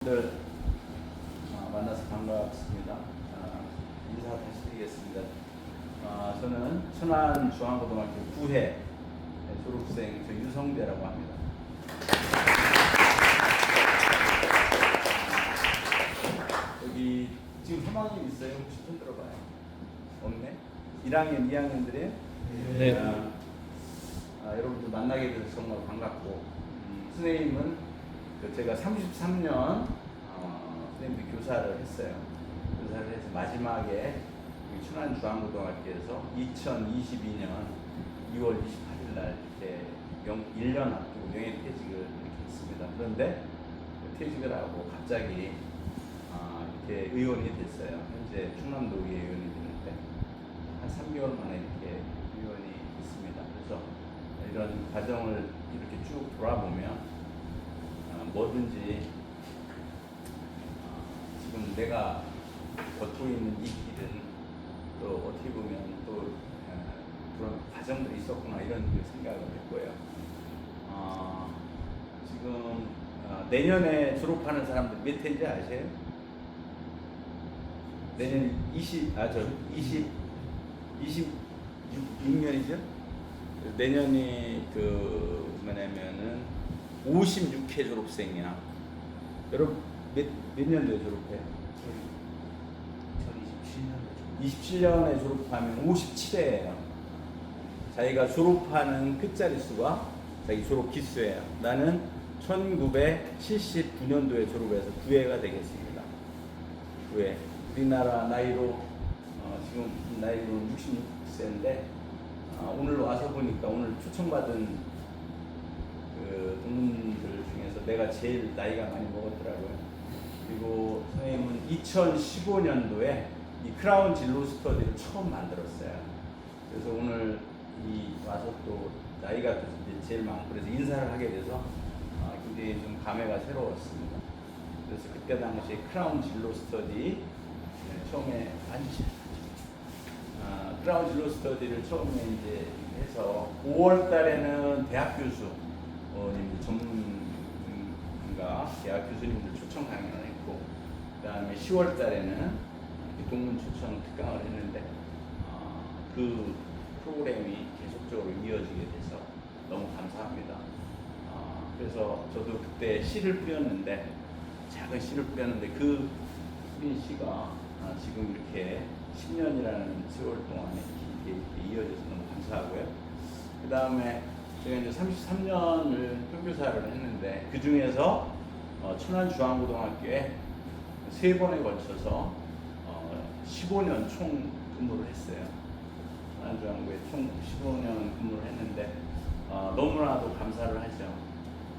여러분들 만나서 반갑습니다. 인사 다시 드리겠습니다. 저는 천안중앙고등학교 9회 졸업생 유성대라고 합니다. 여기 지금 3학년 있어요? 혹시 손 들어봐요? 없네? 1학년, 2학년들이에요? 네. 여러분들 만나게 돼서 정말 반갑고, 선생님은 제가 33년 선생님들 교사를 했어요. 교사를 해서 마지막에 천안중앙고등학교에서 2022년 2월 28일 날 이렇게 1년 앞두고 명예퇴직을 이렇게 했습니다. 그런데 퇴직을 하고 갑자기 이렇게 의원이 됐어요. 현재 충남도의회 의원이 되는데 한 3개월 만에 이렇게 의원이 됐습니다. 그래서 이런 과정을 이렇게 쭉 돌아보면 뭐든지 지금 내가 걷고 있는 이 길은 또 어떻게 보면 또 그런 과정들이 있었구나 이런 생각을 했고요. 지금 내년에 졸업하는 사람들 몇 해인지 아세요? 내년 26년이죠? 내년이 뭐냐면은 56회 졸업생이야. 여러분 몇 년도에 졸업해요? 27년에 졸업하면 57회예요. 자기가 졸업하는 끝자릿수가 자기 졸업 기수예요. 나는 1979년도에 졸업해서 9회가 되겠습니다. 9회. 우리나라 나이로 지금 나이로 66세인데 오늘 와서 보니까 오늘 초청받은 그 동문들 중에서 내가 제일 나이가 많이 먹었더라고요. 그리고 선생님은 2015년도에 이 크라운 진로 스터디를 처음 만들었어요. 그래서 오늘 와서 또 나이가 이제 제일 많고 그래서 인사를 하게 돼서 굉장히 좀 감회가 새로웠습니다. 그래서 그때 당시에 크라운 진로 스터디 처음에 크라운 진로 스터디를 처음에 이제 해서 5월 달에는 대학 교수 전문가 대학 교수님들 초청 강연을 했고 그 다음에 10월 달에는 동문 초청 특강을 했는데 그 프로그램이 계속적으로 이어지게 돼서 너무 감사합니다. 그래서 저도 그때 씨를 뿌렸는데 작은 씨를 뿌렸는데 그 뿌린 씨가 지금 이렇게 10년이라는 세월 동안에 이렇게 이어져서 너무 감사하고요. 그 다음에 제가 이제 33년을 표교사를 했는데 그 중에서 천안중앙고등학교에 3번에 걸쳐서 15년 총 근무를 했어요. 천안중앙고에 총 15년 근무를 했는데 너무나도 감사를 하죠.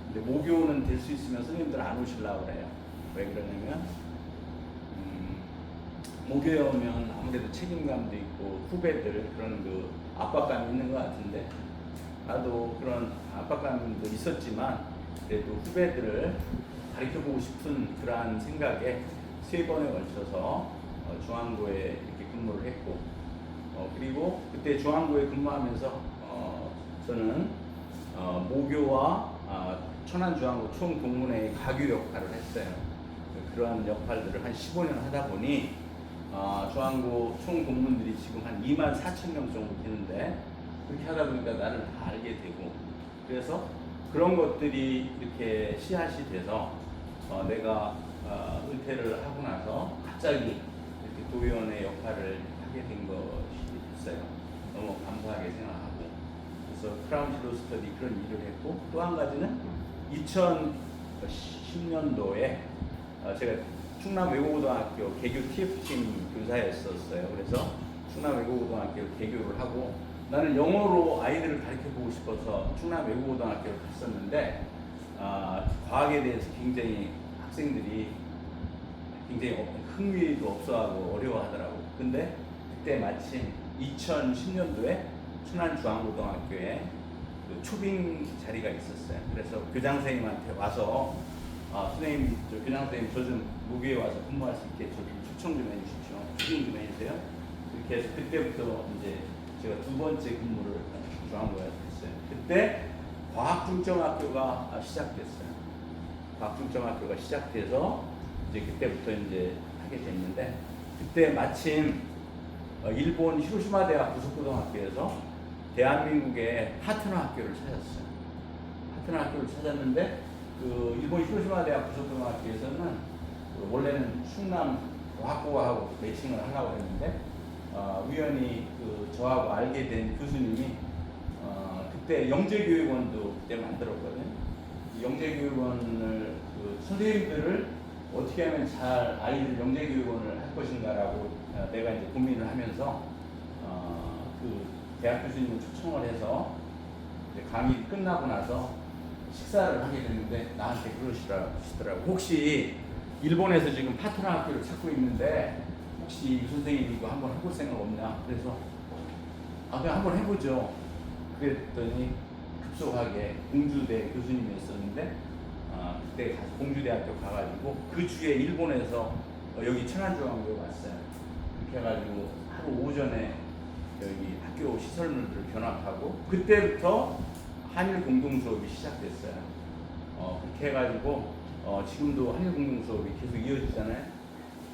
근데 모교는 될 수 있으면 선생님들 안 오시려고 그래요. 왜 그러냐면 모교에 오면 아무래도 책임감도 있고 후배들 그런 그 압박감이 있는 것 같은데 나도 그런 압박감도 있었지만 그래도 후배들을 가르쳐보고 싶은 그러한 생각에 3번에 걸쳐서 중앙고에 이렇게 근무를 했고 그리고 그때 중앙고에 근무하면서 저는 모교와 천안중앙고 총동문회의 가교 역할을 했어요. 그러한 역할들을 한 15년 하다 보니 중앙고 총동문들이 지금 한 24,000명 정도 되는데 그렇게 하다 보니까 나를 다 알게 되고 그래서 그런 것들이 이렇게 씨앗이 돼서 내가 은퇴를 하고 나서 갑자기 이렇게 도의원의 역할을 하게 된 것이 있어요. 너무 감사하게 생각하고 그래서 크라운 진로 스터디 그런 일을 했고 또 한 가지는 2010년도에 제가 충남 외고고등학교 개교 TF팀 교사였었어요. 그래서 충남 외고고등학교 개교를 하고 나는 영어로 아이들을 가르쳐보고 싶어서 충남 외고고등학교를 갔었는데 과학에 대해서 굉장히 학생들이 굉장히 흥미도 없어하고 어려워하더라고. 근데 그때 마침 2010년도에 천안중앙고등학교에 그 초빙 자리가 있었어요. 그래서 교장 선생님한테 와서 선생님, 교장 선생님 저 좀 모교에 와서 근무할 수 있게 저 좀 초청 좀 해주십시오. 초빙 좀 해주세요. 이렇게 해서 그때부터 이제 제가 2번째 근무를 중앙고에 했어요. 그때 과학중점학교가 시작됐어요. 과학중점학교가 시작돼서 이제 그때부터 이제 하게 됐는데, 그때 마침 일본 히로시마 대학 부속고등학교에서 대한민국의 파트너 학교를 찾았어요. 파트너 학교를 찾았는데, 그 일본 히로시마 대학 부속고등학교에서는 그 원래는 충남 과학고하고 매칭을 하려고 했는데, 우연히 그 저하고 알게 된 교수님이 그때 영재교육원도 그때 만들었거든요. 영재교육원을 그 선생님들을 어떻게 하면 잘 아이들 영재교육원을 할 것인가라고 내가 이제 고민을 하면서 그 대학 교수님을 초청을 해서 이제 강의 끝나고 나서 식사를 하게 됐는데 나한테 그러시더라고. 혹시 일본에서 지금 파트너 학교를 찾고 있는데 혹시 이 선생님 이거 한번 해볼 생각 없냐? 그래서 그냥 한번 해보죠. 그랬더니 급속하게 공주대 교수님이었었는데 그때 공주대학교 가가지고 그 주에 일본에서 여기 천안중앙교에 왔어요. 그렇게 해가지고 하루 오전에 여기 학교 시설물들을 견학하고 그때부터 한일 공동 수업이 시작됐어요. 그렇게 해가지고 지금도 한일 공동 수업이 계속 이어지잖아요.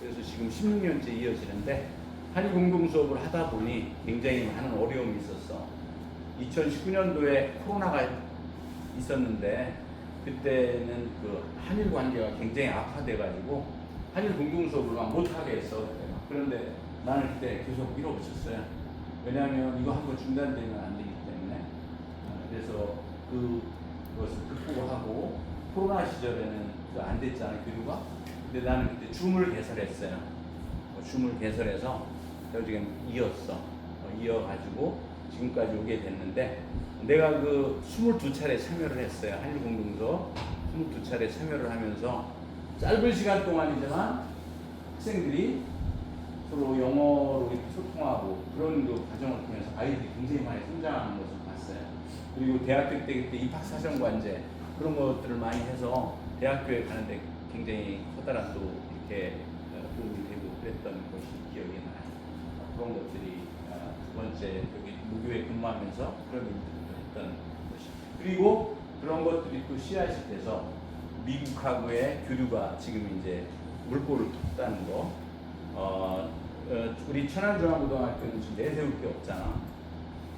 그래서 지금 16년째 이어지는데 한일 공동 수업을 하다 보니 굉장히 많은 어려움이 있었어. 2019년도에 코로나가 있었는데 그때는 그 한일 관계가 굉장히 악화돼가지고 한일 공동 수업을 막 못하게 했어. 그런데 나는 그때 계속 밀어붙였어요. 왜냐하면 이거 한번 중단되면 안 되기 때문에. 그래서 그것을 극복하고 코로나 시절에는 안 됐잖아요, 교류가. 근데 나는 그때 줌을 개설했어요. 줌을 개설해서 지금 이어가지고 지금까지 오게 됐는데, 내가 그 22차례 참여를 했어요. 한일공동서 22차례 참여를 하면서 짧은 시간 동안이지만 학생들이 서로 영어로 이렇게 소통하고 그런 그 과정을 통해서 아이들이 굉장히 많이 성장하는 것을 봤어요. 그리고 대학교 때 그때 입학사정관제 그런 것들을 많이 해서 대학교에 가는데 굉장히 커다란 또 이렇게 도움이 되고 그랬던 것이 기억이 나요. 그런 것들이 두 번째 여기 무교에 근무하면서 그런 일들을 했던 것이. 그리고 그런 것들이 또 씨앗이 돼서 미국하고의 교류가 지금 이제 물꼬를 텄다는 거. 우리 천안중앙고등학교는 지금 내세울 게 없잖아.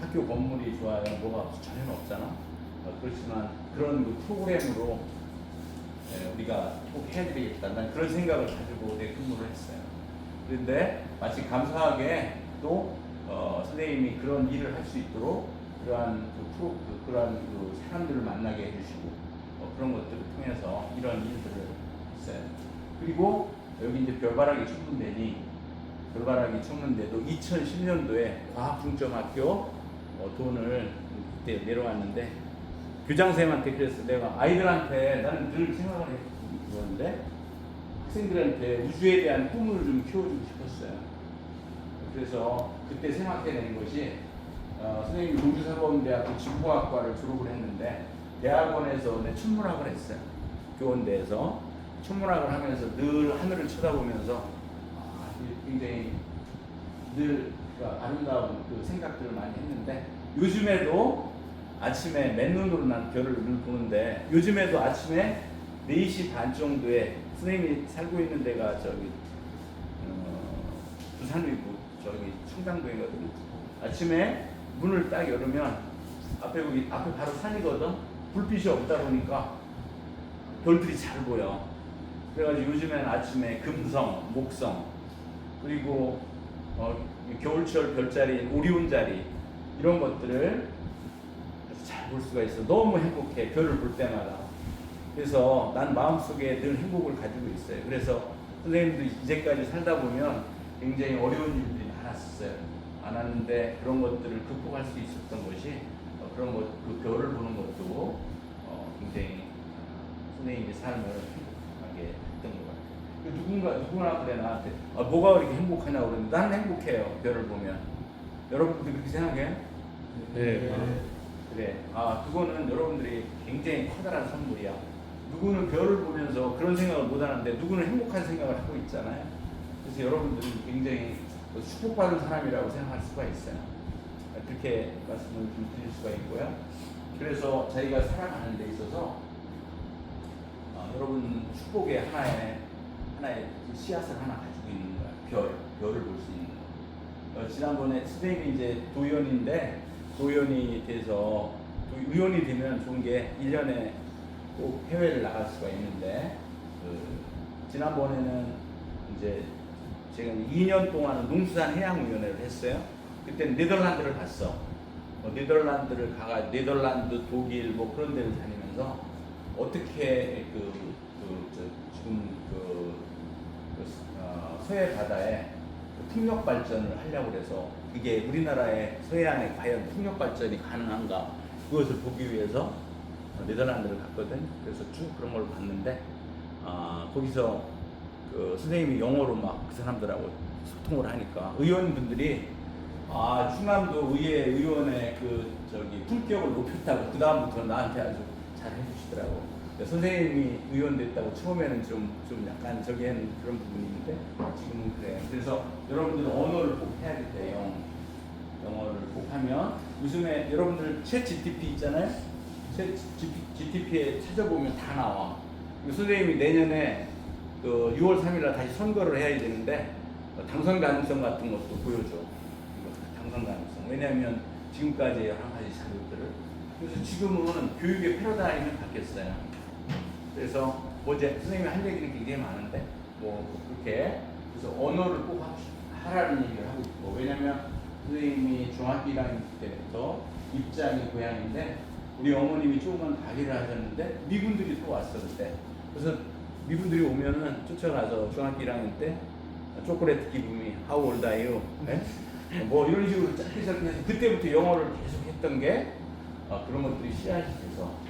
학교 건물이 좋아요, 뭐가 전혀 없잖아. 그렇지만 그런 그 프로그램으로 우리가 꼭 해드리겠다. 난 그런 생각을 가지고 내 근무를 했어요. 그런데 마치 감사하게 또 선생님이 그런 일을 할 수 있도록 그러한 그러한 그 사람들을 만나게 해주시고 그런 것들을 통해서 이런 일들을 했어요. 그리고 여기 이제 별바라기 청문대도 2010년도에 과학중점학교 돈을 그때 내려왔는데 교장선생님한테 그래서 내가 아이들한테 나는 늘 생각을 했는데 학생들한테 우주에 대한 꿈을 좀 키워주고 싶었어요. 그래서 그때 생각해낸 것이 선생님이 우주사범대학교 지구과학과를 졸업을 했는데 대학원에서 천문학을 했어요. 교원대에서 천문학을 하면서 늘 하늘을 쳐다보면서 굉장히 늘 아름다운 그 생각들을 많이 했는데 요즘에도 아침에 맨눈으로 난 별을 늘 보는데 요즘에도 아침에 4시 반 정도에 선생님이 살고 있는 데가 저기 부산 위구 저기 청담동이거든요. 아침에 문을 딱 열으면 앞에 바로 산이거든. 불빛이 없다 보니까 별들이 잘 보여. 그래가지고 요즘에는 아침에 금성, 목성 그리고 겨울철 별자리인 오리온자리 이런 것들을 잘 볼 수가 있어. 너무 행복해. 별을 볼 때마다. 그래서 난 마음속에 늘 행복을 가지고 있어요. 그래서 선생님도 이제까지 살다 보면 굉장히 어려운 일들이 많았는데 그런 것들을 극복할 수 있었던 것이 그런 것, 그 별을 보는 것도 굉장히 선생님의 삶을 행복하게 했던 것 같아요. 누구나 그래 나한테 뭐가 그렇게 행복하냐고 그러는데 나는 행복해요. 별을 보면. 여러분도 그렇게 생각해요? 네. 그래. 그거는 여러분들이 굉장히 커다란 선물이야. 누구는 별을 보면서 그런 생각을 못 하는데 누구는 행복한 생각을 하고 있잖아요. 그래서 여러분들은 굉장히 축복받은 사람이라고 생각할 수가 있어요. 그렇게 말씀을 좀 드릴 수가 있고요. 그래서 저희가 살아가는 데 있어서 여러분 축복의 하나의 하나의 씨앗을 하나 가지고 있는 거야. 별을 볼 수 있는 거. 지난번에 선생님이 이제 도연인데 도연이 돼서 의원이 되면 좋은 게 1년에 꼭 해외를 나갈 수가 있는데 지난번에는 이제 제가 2년 동안 농수산 해양위원회를 했어요. 그때는 네덜란드를 갔어. 네덜란드를 가가 네덜란드, 독일 뭐 그런 데를 다니면서 어떻게 지금 서해 바다에 풍력 발전을 하려고 해서 이게 우리나라의 서해안에 과연 풍력 발전이 가능한가 그것을 보기 위해서 네덜란드를 갔거든. 그래서 쭉 그런 걸 봤는데 거기서 선생님이 영어로 막 그 사람들하고 소통을 하니까 의원분들이 충남도 의원의 품격을 높였다고 그 다음부터 나한테 아주 잘 해주시더라고. 선생님이 의원 됐다고 처음에는 좀 약간 저기에는 그런 부분이 있는데 지금은 그래. 그래서 여러분들은 언어를 꼭 해야 돼요. 영어를 꼭 하면 요즘에 여러분들 챗 GTP 있잖아요. 챗 GTP에 찾아보면 다 나와. 선생님이 내년에 6월 3일날 다시 선거를 해야 되는데 당선 가능성 같은 것도 보여줘. 당선 가능성. 왜냐하면 지금까지 여러 가지 자료들을. 그래서 지금은 교육의 패러다임이 바뀌었어요. 그래서 이제 선생님이 할 얘기는 굉장히 많은데 그렇게 그래서 언어를 꼭 하라는 얘기를 하고 있고 왜냐하면 선생님이 중학교 1학년 때부터 입장이 고향인데 우리 어머님이 조그만 가게를 하셨는데 미군들이 또 왔어 그때. 그래서 미군들이 오면은 쫓아가서 중학교 1학년 때 초콜릿 기분이 How old are you? 네? 뭐 이런 식으로 짧게 해서 그때부터 영어를 계속 했던 게 그런 것들이 씨앗이 돼서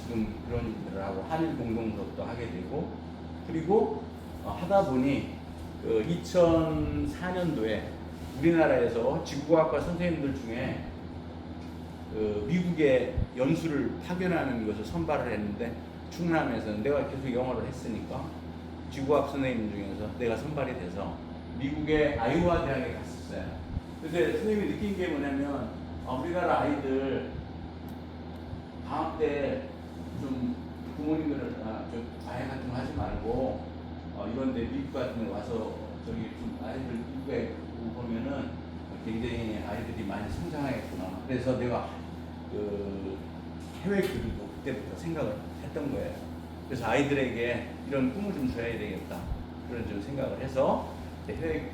지금 그런 일들을 하고 한일 공동수업도 하게 되고 그리고 하다 보니 2004년도에 우리나라에서 지구과학과 선생님들 중에 미국에 연수를 파견하는 것을 선발을 했는데 충남에서 내가 계속 영어를 했으니까 지구과학 선생님 중에서 내가 선발이 돼서 미국의 아이오와 대학에 갔었어요. 근데 선생님이 느낀 게 뭐냐면 우리나라 아이들 방학 때 좀 부모님들은 좀 과외 같은 거 하지 말고 이런데 미국 같은 데 와서 좀 아이들 미국에 보면은 굉장히 아이들이 많이 성장하겠구나. 그래서 내가 해외 교류도 그때부터 생각을 했던 거예요. 그래서 아이들에게 이런 꿈을 좀 줘야 되겠다. 그런 좀 생각을 해서 해외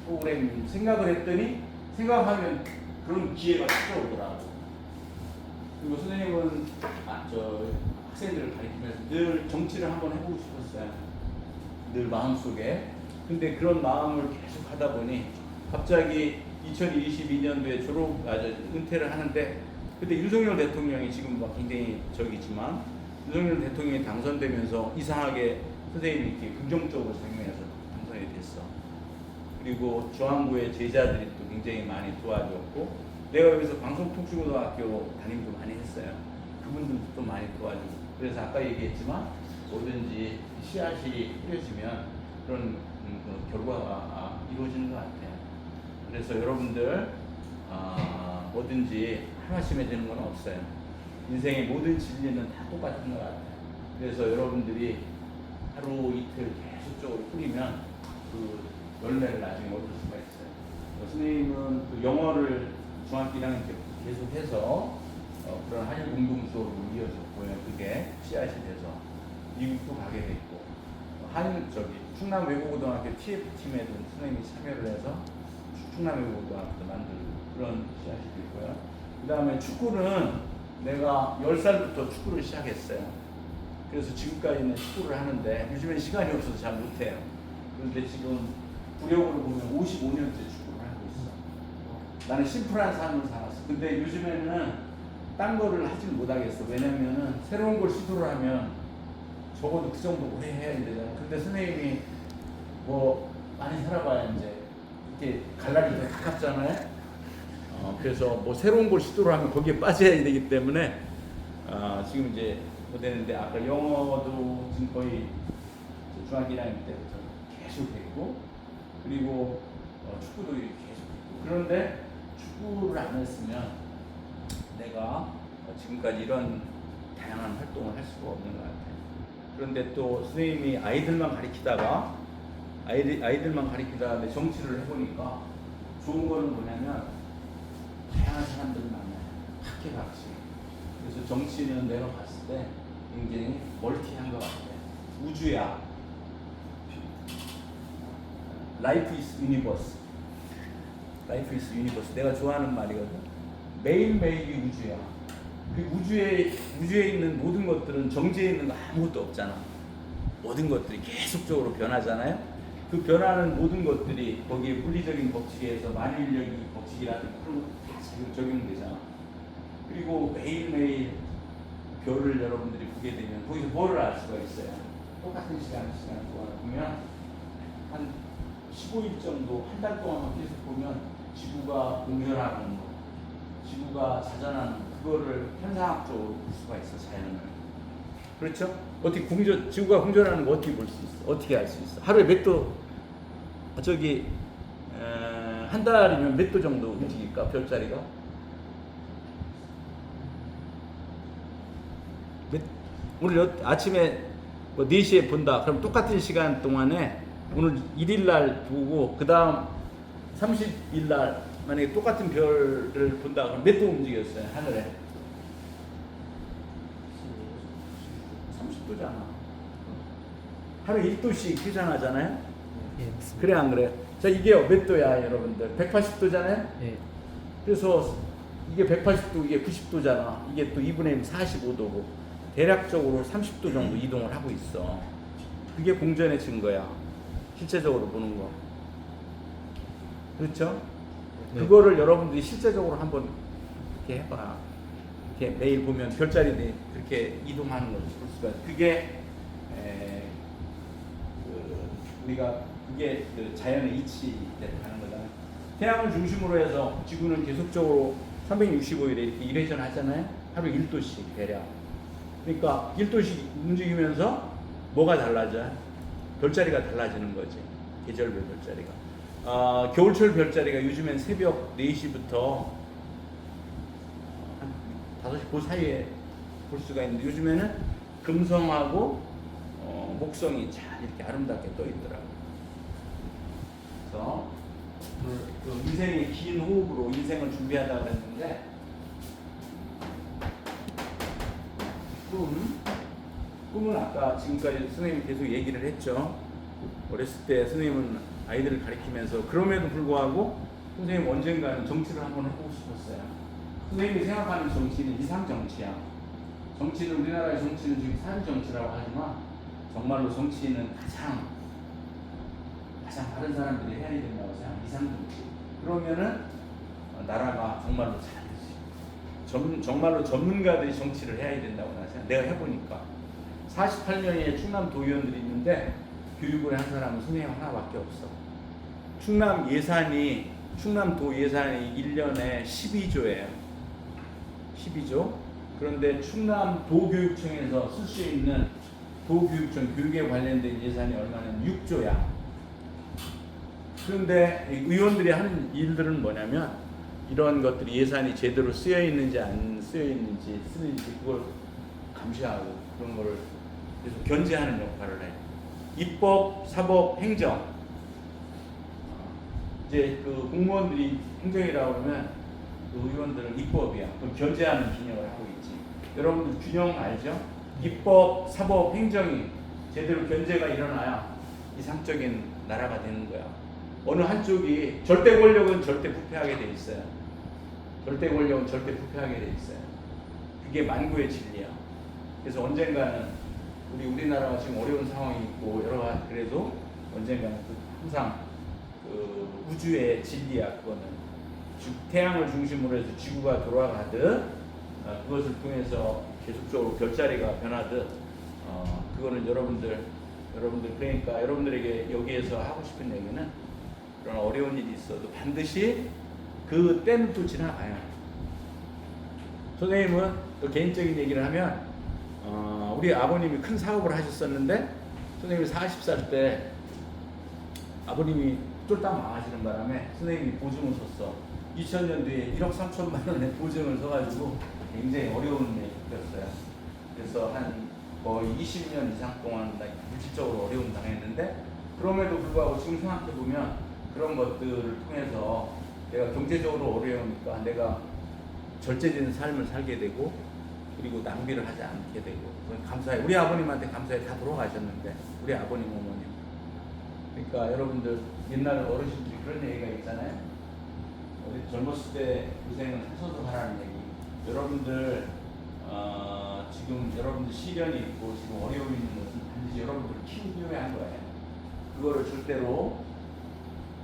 프로그램 생각을 했더니 생각하면 그런 기회가 찾아오더라고. 그리고 선생님은 학생들을 가르치면서 늘 정치를 한번 해보고 싶었어요. 늘 마음속에. 근데 그런 마음을 계속 하다 보니 갑자기 2022년도에 은퇴를 하는데 그때 윤석열 대통령이 지금 막 굉장히 저기지만 윤석열 대통령이 당선되면서 이상하게 선생님이 이렇게 긍정적으로 작용해서 당선이 됐어. 그리고 중앙부의 제자들이 또 굉장히 많이 도와줬고 내가 여기서 방송통신고등학교 담임도 많이 했어요. 그분들도 또 많이 도와주고 그래서 아까 얘기했지만 뭐든지 씨앗이 뿌려지면 그런 결과가 이루어지는 것 같아요. 그래서 여러분들 뭐든지 하나심해지는 건 없어요. 인생의 모든 진리는 다 똑같은 것 같아요. 그래서 여러분들이 하루 이틀 계속적으로 뿌리면 그 열매를 나중에 얻을 수가 있어요. 선생님은 그 영어를 중학교 1학년 때부터 계속해서 그런 한일 공동 수업을 이어졌고요. 그게 씨앗이 돼서 미국도 가게 됐고 충남 외국고등학교 TF팀에도 선생님이 참여를 해서 충남 외국고등학교도 만들고 그런 씨앗이 됐고요. 그 다음에 축구는 내가 10살부터 축구를 시작했어요. 그래서 지금까지는 축구를 하는데 요즘엔 시간이 없어서 잘 못해요. 그런데 지금 구력으로 보면 55년째 축구를 하고 있어. 나는 심플한 삶을 살았어. 근데 요즘에는 딴 거를 하질 못하겠어. 왜냐면은 새로운 걸 시도를 하면 적어도 그 정도 오래 해야 되잖아. 근데 선생님이 뭐 많이 살아봐야 이제 이렇게 갈라리 더 가깝잖아요. 그래서 뭐 새로운 걸 시도를 하면 거기에 빠져야 되기 때문에 지금 이제 못 되는데 아까 영어도 지금 거의 중학교 1학년 때부터 계속 했고 그리고 축구도 계속 했고 그런데 축구를 안 했으면 내가 지금까지 이런 다양한 활동을 할 수가 없는 것 같아요. 그런데 또 선생님이 아이들만 가르치다가 정치를 해보니까 좋은 거는 뭐냐면 다양한 사람들을 만나요. 학계각시. 그래서 정치는 내가 봤을 때 굉장히 멀티한 것 같아요. 우주야. Life is universe. Life is universe. 내가 좋아하는 말이거든. 매일매일이 우주야. 그 우주에 있는 모든 것들은 정지해 있는 거 아무것도 없잖아. 모든 것들이 계속적으로 변하잖아요. 그 변하는 모든 것들이 거기에 물리적인 법칙에 의해서 만유인력이 법칙이라든 그런 거 다 적용되잖아. 그리고 매일매일 별을 여러분들이 보게 되면 거기서 뭐를 알 수가 있어요. 똑같은 시간 동안 보면 한 15일 정도, 한 달 동안만 계속 보면 지구가 공전하는 거, 지구가 자전하는 거, 그거를 현상학적으로 볼 수가 있어, 자연을. 그렇죠? 어떻게 지구가 공전하는 거 어떻게 볼 수 있어? 어떻게 알 수 있어? 하루에 몇 도, 한 달이면 몇 도 정도 움직일까? 별자리가? 오늘 아침에 뭐 4시에 본다. 그럼 똑같은 시간 동안에 오늘 1일 날 보고 그 다음 30일 날 만약에 똑같은 별을 본다. 그럼 몇 도 움직였어요? 하늘에? 30도잖아. 하루에 1도씩 휴전하잖아요? 예, 맞습니다. 그래 안 그래? 자, 이게 몇 도야 여러분들? 180도잖아요? 예. 그래서 이게 180도, 이게 90도잖아. 이게 또 2분의 1 45도고 대략적으로 30도 정도 이동을 하고 있어. 그게 공전의 증거야. 실제적으로 보는 거. 그렇죠? 네. 그거를 여러분들이 실제적으로 한번 이렇게 해봐. 이렇게 매일 보면 별자리들이 그렇게 이동하는 걸 볼 수가 있어. 그게 그게 그 자연의 이치대로 가는 거다. 태양을 중심으로 해서 지구는 계속적으로 365일에 이렇게 1회전 하잖아요. 하루 1도씩 대략. 그러니까 1도씩 움직이면서 뭐가 달라져요? 별자리가 달라지는 거지. 계절별 별자리가. 겨울철 별자리가 요즘엔 새벽 4시부터 한 5시 그 사이에 볼 수가 있는데 요즘에는 금성하고 목성이 잘 이렇게 아름답게 떠 있더라고요. 그래서 그 인생의 긴 호흡으로 인생을 준비하다 그랬는데 꿈은 아까 지금까지 선생님이 계속 얘기를 했죠. 어렸을 때 선생님은 아이들을 가르치면서 그럼에도 불구하고 선생님 언젠가는 정치를 한번 해보고 싶었어요. 선생님이 생각하는 정치는 이상 정치야. 정치는 우리나라의 정치는 지금 사회 정치라고 하지만 정말로 정치는 가장 다른 사람들이 해야 된다고 생각해요. 이상 정치. 그러면은 나라가 정말로 잘 되지. 정말로 전문가들이 정치를 해야 된다고 생각해요. 내가 해보니까 48명의 충남 도의원들이 있는데 교육을 한 사람은 선생님 하나밖에 없어. 충남도 예산이 1년에 12조예요. 12조. 그런데 충남도교육청에서 쓸 수 있는 도교육청 교육에 관련된 예산이 얼마냐면 6조야. 그런데 의원들이 하는 일들은 뭐냐면 이런 것들이 예산이 제대로 쓰여 있는지 안 쓰여 있는지 쓰는지 그걸 감시하고 그런 거를 계속 견제하는 역할을 해. 입법, 사법, 행정. 이제 그 공무원들이 행정이라고 그러면 그 의원들은 입법이야. 그럼 견제하는 균형을 하고 있지. 여러분들 균형 알죠? 입법, 사법, 행정이 제대로 견제가 일어나야 이상적인 나라가 되는 거야. 어느 한쪽이 절대 권력은 절대 부패하게 돼 있어요. 절대 권력은 절대 부패하게 돼 있어요. 그게 만구의 진리야. 그래서 언젠가는 우리나라가 지금 어려운 상황이 있고 여러 가지 그래도 언젠가는 항상 그 우주의 진리야. 그거는 태양을 중심으로 해서 지구가 돌아가듯 그것을 통해서 계속적으로 별자리가 변하듯 그거는 여러분들 그러니까 여러분들에게 여기에서 하고 싶은 얘기는 그런 어려운 일이 있어도 반드시 그 때는 또 지나가요. 선생님은 또 개인적인 얘기를 하면 우리 아버님이 큰 사업을 하셨었는데 선생님이 40살 때 아버님이 쫄딱 망하시는 바람에 선생님이 보증을 섰어. 2000년도에 1억 3천만 원의 보증을 서가지고 굉장히 어려운 일이 겪었어요. 그래서 한 거의 20년 이상 동안 나 물질적으로 어려움 당했는데, 그럼에도 불구하고 지금 생각해 보면 그런 것들을 통해서 내가 경제적으로 어려우니까 내가 절제되는 삶을 살게 되고, 그리고 낭비를 하지 않게 되고, 감사해. 우리 아버님한테 감사해. 다 돌아가셨는데, 우리 아버님 어머님. 그러니까 여러분들 옛날 어르신들이 그런 얘기가 있잖아요. 우리 젊었을 때 고생은 하셔서 하라는 얘기. 여러분들 지금 여러분들 시련이 있고 지금 어려움이 있는 것은 반드시 여러분들을 키우기 위해 한 거예요. 그거를 절대로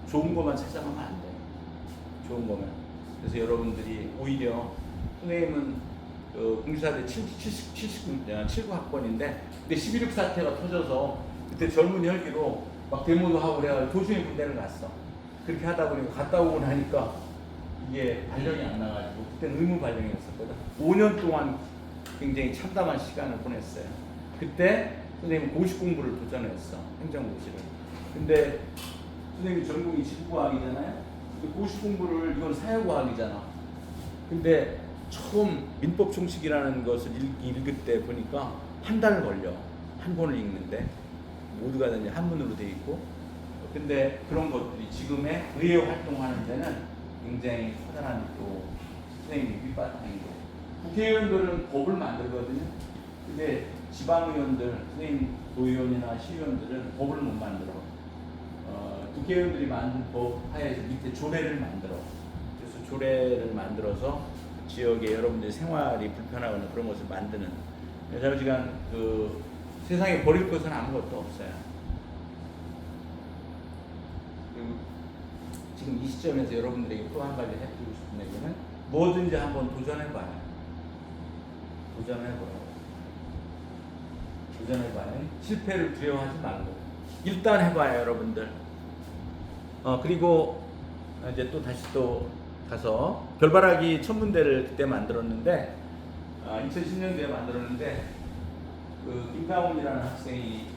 좋은 것만 찾아가면 안 돼. 좋은 것만. 그래서 여러분들이 오히려, 선생님은 공주사대 79 학번인데 그때 11.6 사태가 터져서 그때 젊은 혈기로 막 데모도 하고 그래가지고 도중에 군대를 갔어. 그렇게 하다 보니까 갔다 오고 나니까 이게 발령이 안 나가지고, 그때는 의무 발령이었었거든. 5년 동안 굉장히 참담한 시간을 보냈어요. 그때 선생님은 고시 공부를 도전했어. 행정고시를. 근데 선생님 전공이 지구과학이잖아요. 근데 고시 공부를, 이건 사회과학이잖아. 근데 처음 민법 총칙이라는 것을 읽을 때 보니까 한 달 걸려. 한 권을 읽는데 모두가 이제 한문으로 돼 있고. 근데 그런 것들이 지금의 의회 활동하는 데는 굉장히 커다란 또 선생님이 밑바탕이고, 국회의원들은 법을 만들거든요. 근데 지방의원들, 선생님 도의원이나 시의원들은 법을 못 만들어. 국회의원들이 만든 법 하에서 밑에 조례를 만들어. 그래서 조례를 만들어서 지역에 여러분들 생활이 불편하거나 그런 것을 만드는. 여자시간 세상에 버릴 것은 아무것도 없어요. 그리고 지금 이 시점에서 여러분들에게 또 한 가지 해주고 싶은 얘기는, 뭐든지 한번 도전해봐요. 도전해보라고. 도전해봐요. 실패를 두려워하지 말고 일단 해봐요, 여러분들. 그리고 이제 또 다시 또 가서 별바라기 천문대를 그때 만들었는데, 2010년도에 만들었는데, 김가훈이라는 학생이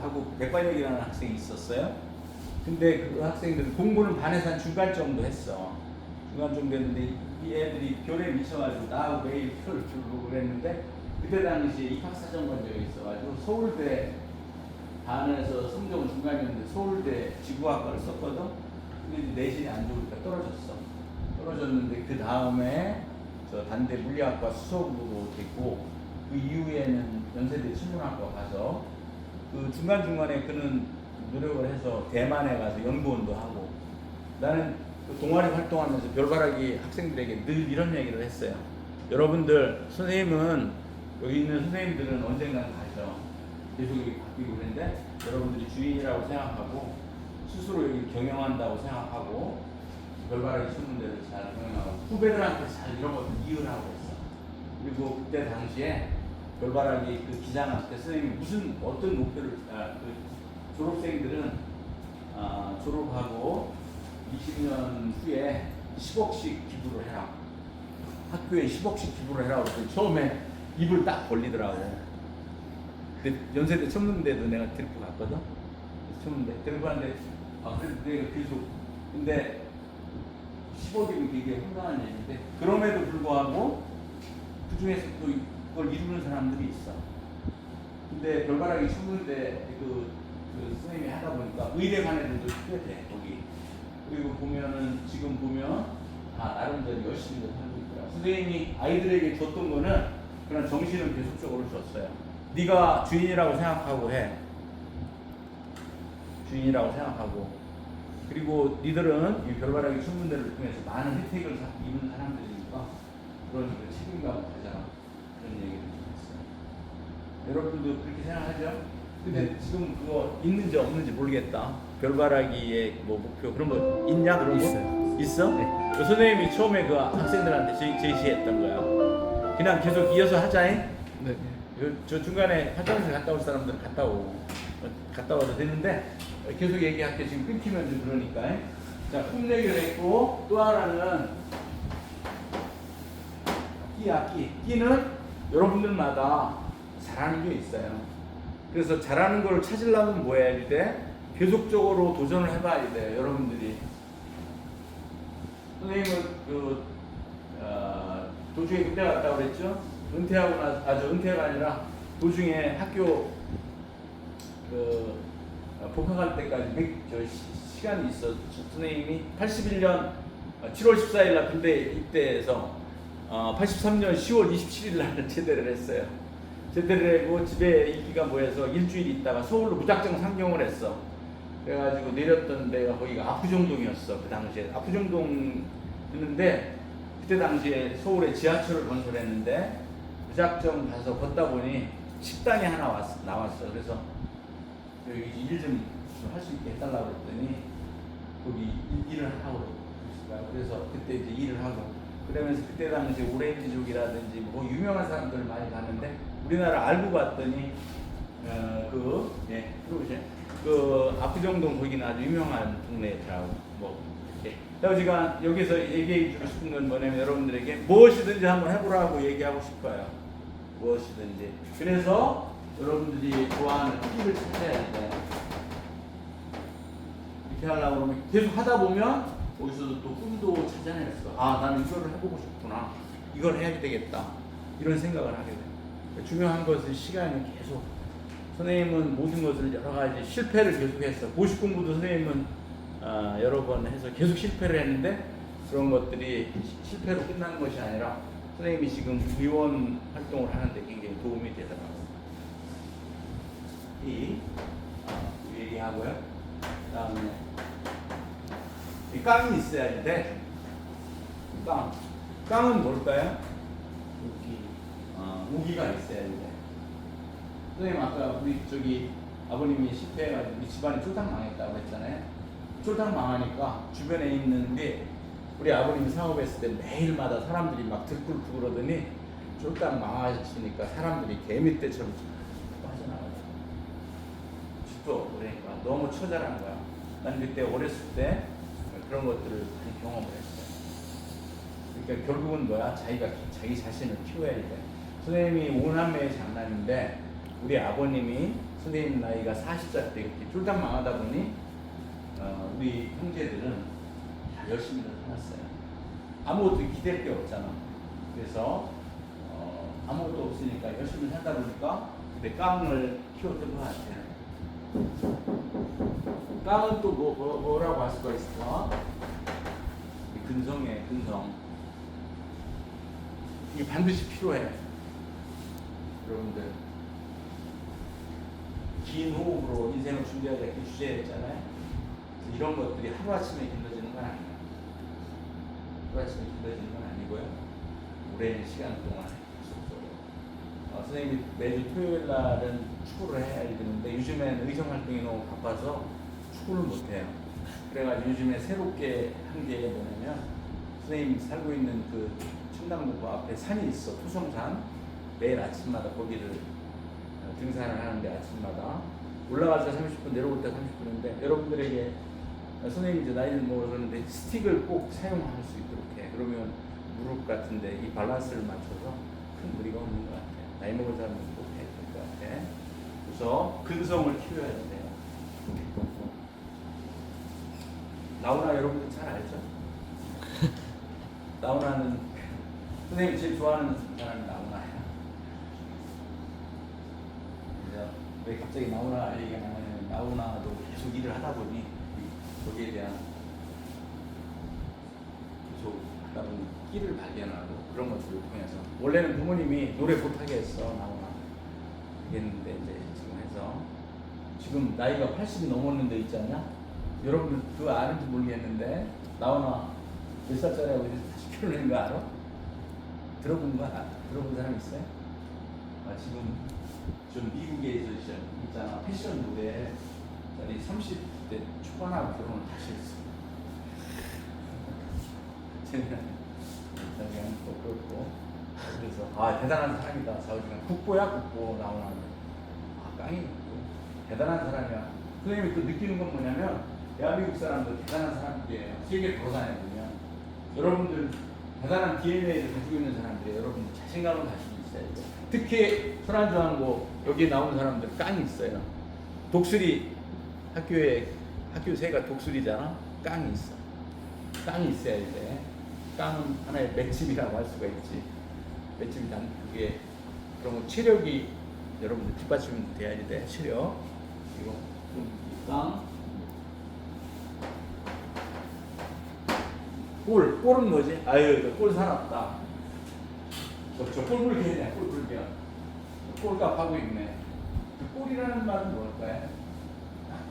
하고 백관혁이라는 학생이 있었어요. 근데 그 학생들은 공부는 반에서 한 중간 정도 했어. 중간 정도 했는데 이 애들이 별에 미쳐가지고 나하고 매일 표를 주고 그랬는데, 그때 당시에 입학사정관적이 있어가지고 서울대 반에서 성적은 중간이었는데 서울대 지구학과를 썼거든. 근데 내신이 안 좋으니까 떨어졌는데 그 다음에 저 단대 물리학과 수석으로 됐고, 그 이후에는 연세대 천문학과 가서 그 중간중간에 그는 노력을 해서 대만에 가서 연구원도 하고. 나는 그 동아리 활동하면서 별바라기 학생들에게 늘 이런 얘기를 했어요. 여러분들, 선생님은, 여기 있는 선생님들은 언젠간 가죠. 계속 여기 바뀌고 그랬는데, 여러분들이 주인이라고 생각하고 스스로 여기 경영한다고 생각하고 별바라기 천문대를 잘 경영하고 후배들한테 잘 이런 것들 이해하고 했어. 그리고 그때 당시에 별바라기 그 기장한테 선생님이 어떤 목표를, 졸업생들은 졸업하고 20년 후에 10억씩 기부를 해라. 학교에 10억씩 기부를 해라. 그랬더니 처음에 입을 딱 벌리더라고. 근데 연세대 천문대도 내가 데리고 갔거든. 천문대 데리고 갔는데, 그래서 내가 계속, 근데 10억이면 되게 황당한 얘기인데, 그럼에도 불구하고 그 중에서 또 그걸 이루는 사람들이 있어. 근데 별바라기 천문대 그 선생님이 하다 보니까 의대관 애들도 꽤 돼, 거기. 그리고 보면은, 지금 보면 다 나름대로 열심히 살고 있더라. 선생님이 아이들에게 줬던 거는 그런 정신을 계속적으로 줬어요. 네가 주인이라고 생각하고 해. 주인이라고 생각하고. 그리고 니들은 이 별바라기 천문대를 통해서 많은 혜택을 입은 사람들이니까 그런 책임감을 가져라. 그런 얘기를 했어요. 여러분도 그렇게 생각하죠? 근데 지금 그거 있는지 없는지 모르겠다. 별바라기의 뭐 목표 그런 거 있냐? 그런 거? 있어요. 있어? 네. 그 선생님이 처음에 그 학생들한테 제시했던 거야. 그냥 계속 이어서 하자잉. 네. 저 중간에 화장실 갔다 올 사람들은 갔다 와도 되는데, 계속 얘기할게. 지금 끊기면 좀 그러니까. 자, 꿈내기를 했고, 또 하나는 끼는 여러분들마다 잘하는 게 있어요. 그래서 잘하는 걸 찾으려면 뭐 해야 돼? 계속적으로 도전을 해봐야 돼요, 여러분들이. 선생님은 도중에 군대 갔다고 그랬죠? 은퇴하고 나서, 은퇴가 아니라 도중에 학교 복학할 때까지 시간이 있어. 선생님이 81년 7월 14일 날 군대 입대해서 83년 10월 27일 날 제대를 했어요. 제대를 하고 집에 인기가 모여서 일주일 있다가 서울로 무작정 상경을 했어. 그래가지고 내렸던 데가 거기가 압구정동이었어. 그 당시에 압구정동이었는데 그때 당시에 서울에 지하철을 건설했는데 무작정 가서 걷다 보니 식당이 하나 나왔어. 그래서 여기 일 좀 할 수 있게 해달라고 그랬더니 거기 일을 하고 그래서 그때 이제 일을 하고 그러면서 그때 당시 오렌지족이라든지 뭐 유명한 사람들 많이 가는데 우리나라 알고 봤더니 그 압구정동 거기는 아주 유명한 동네더라고. 뭐 이렇게. 제가 여기서 얘기해 주고 싶은 건 뭐냐면 여러분들에게 무엇이든지 한번 해보라고 얘기하고 싶어요. 무엇이든지. 그래서 여러분들이 좋아하는 끼를 찾아야 돼. 이렇게 하려고 그러면 계속 하다 보면 거기서도 또 꿈도 찾아냈어. 아, 나는 이거를 해보고 싶구나. 이걸 해야 되겠다. 이런 생각을 하게 돼. 중요한 것은 시간이 계속. 선생님은 모든 것을 여러 가지 실패를 계속했어. 고시 공부도 선생님은 여러 번 해서 계속 실패를 했는데 그런 것들이 실패로 끝나는 것이 아니라 선생님이 지금 의원 활동을 하는데 굉장히 도움이 되더라고요. 얘기하고요. 그다음에 이 깡이 있어야 돼. 깡은 뭘까요? 우기가 있어야 돼. 선생님 아까 우리 아버님이 실패해가지고 우리 집안이 쫄딱 망했다고 했잖아요. 쫄딱 망하니까 주변에 있는데 우리 아버님이 사업했을 때 매일마다 사람들이 막 들끓고 그러더니 쫄딱 망하시니까 사람들이 개미떼처럼 빠져나가요. 집도 그러니까 너무 처절한 거야. 난 그때 어렸을 때 그런 것들을 많이 경험을 했어요. 그러니까 결국은 뭐야? 자기 자신을 키워야 돼. 선생님이 5남매의 장남인데 우리 아버님이 선생님 나이가 40살 때 이렇게 쫄딱 망하다 보니 우리 형제들은 다 열심히 살았어요. 아무것도 기댈 게 없잖아. 그래서 아무것도 없으니까 열심히 살다 보니까 그때 깡을 키웠던 것 같아요. 깡은 또 뭐라고 할 수가 있을까? 근성이에요, 근성. 이게 반드시 필요해. 여러분들. 긴 호흡으로 인생을 준비하자 이렇게 주제였잖아요. 이런 것들이 하루아침에 길러지는 건 아니에요. 하루아침에 길러지는 건 아니고요. 오랜 시간 동안 선생님이 매주 토요일 날은 축구를 해야 되는데 요즘에는 의정 활동이 너무 바빠서 축구를 못해요. 그래가지고 요즘에 새롭게 한 게 뭐냐면 선생님이 살고 있는 그 청담고 앞에 산이 있어. 토성산. 매일 아침마다 거기를 등산을 하는데 아침마다 올라갈 때 30분 내려올 때 30분인데 여러분들에게 선생님이 이제 나이를 먹었는데 스틱을 꼭 사용할 수 있도록 해. 그러면 무릎 같은데 이 밸런스를 맞춰서 큰 무리가 없는 것 같아요. 나이 먹은 사람은 꼭 해야 될 것 같아. 그래서 근성을 키워야 돼요. 나훈아 여러분들 잘 알죠? 나훈아는 선생님 제일 좋아하는 사람이 나훈아예요. 그래서 왜 갑자기 나훈아 얘기가 나오냐면 나훈아도 계속 일을 하다 보니 거기에 대한 계속 하다 보니 끼를 발견하고 그런 것들을 통해서 원래는 부모님이 노래 못하게 했어 나훈아 그랬는데 이제 지금 해서 지금 나이가 80이 넘었는데 있지 않냐? 여러분들 그거 아는지 모르겠는데 나훈아 몇 살짜리라고 해서 다시 결혼한 거 알아? 들어본 사람 있어요? 지금 좀 미국에서 있잖아 패션 모델 30대 초반하고 결혼을 다시 했어. 그냥 또 그렇고 그래서 대단한 사람이다. 사우지가 국보야 국보 나오는 깡이 있고 대단한 사람이야. 선생님이 또 느끼는 건 뭐냐면 대한민국 사람들 대단한 사람들이에요. 세계 돌아다니면 여러분들 대단한 DNA를 가지고 있는 사람들이에요. 여러분들 자신감을 가지고 있어야 돼요. 특히 손안주하고 여기 나온 사람들 깡이 있어요. 독수리 학교 새가 독수리잖아. 깡이 있어. 깡이 있어야 돼. 깡은 하나의 맷집이라고 할 수가 있지. 맷집이 그게 그런 체력이 여러분들 뒷받침 돼야지 돼. 체력. 이거 땅. 골은 뭐지? 아유, 골 살았다. 저 꼴불 개냐, 꼴불 개. 꼴값 하고 있네. 꼴이라는 말은 뭘까요?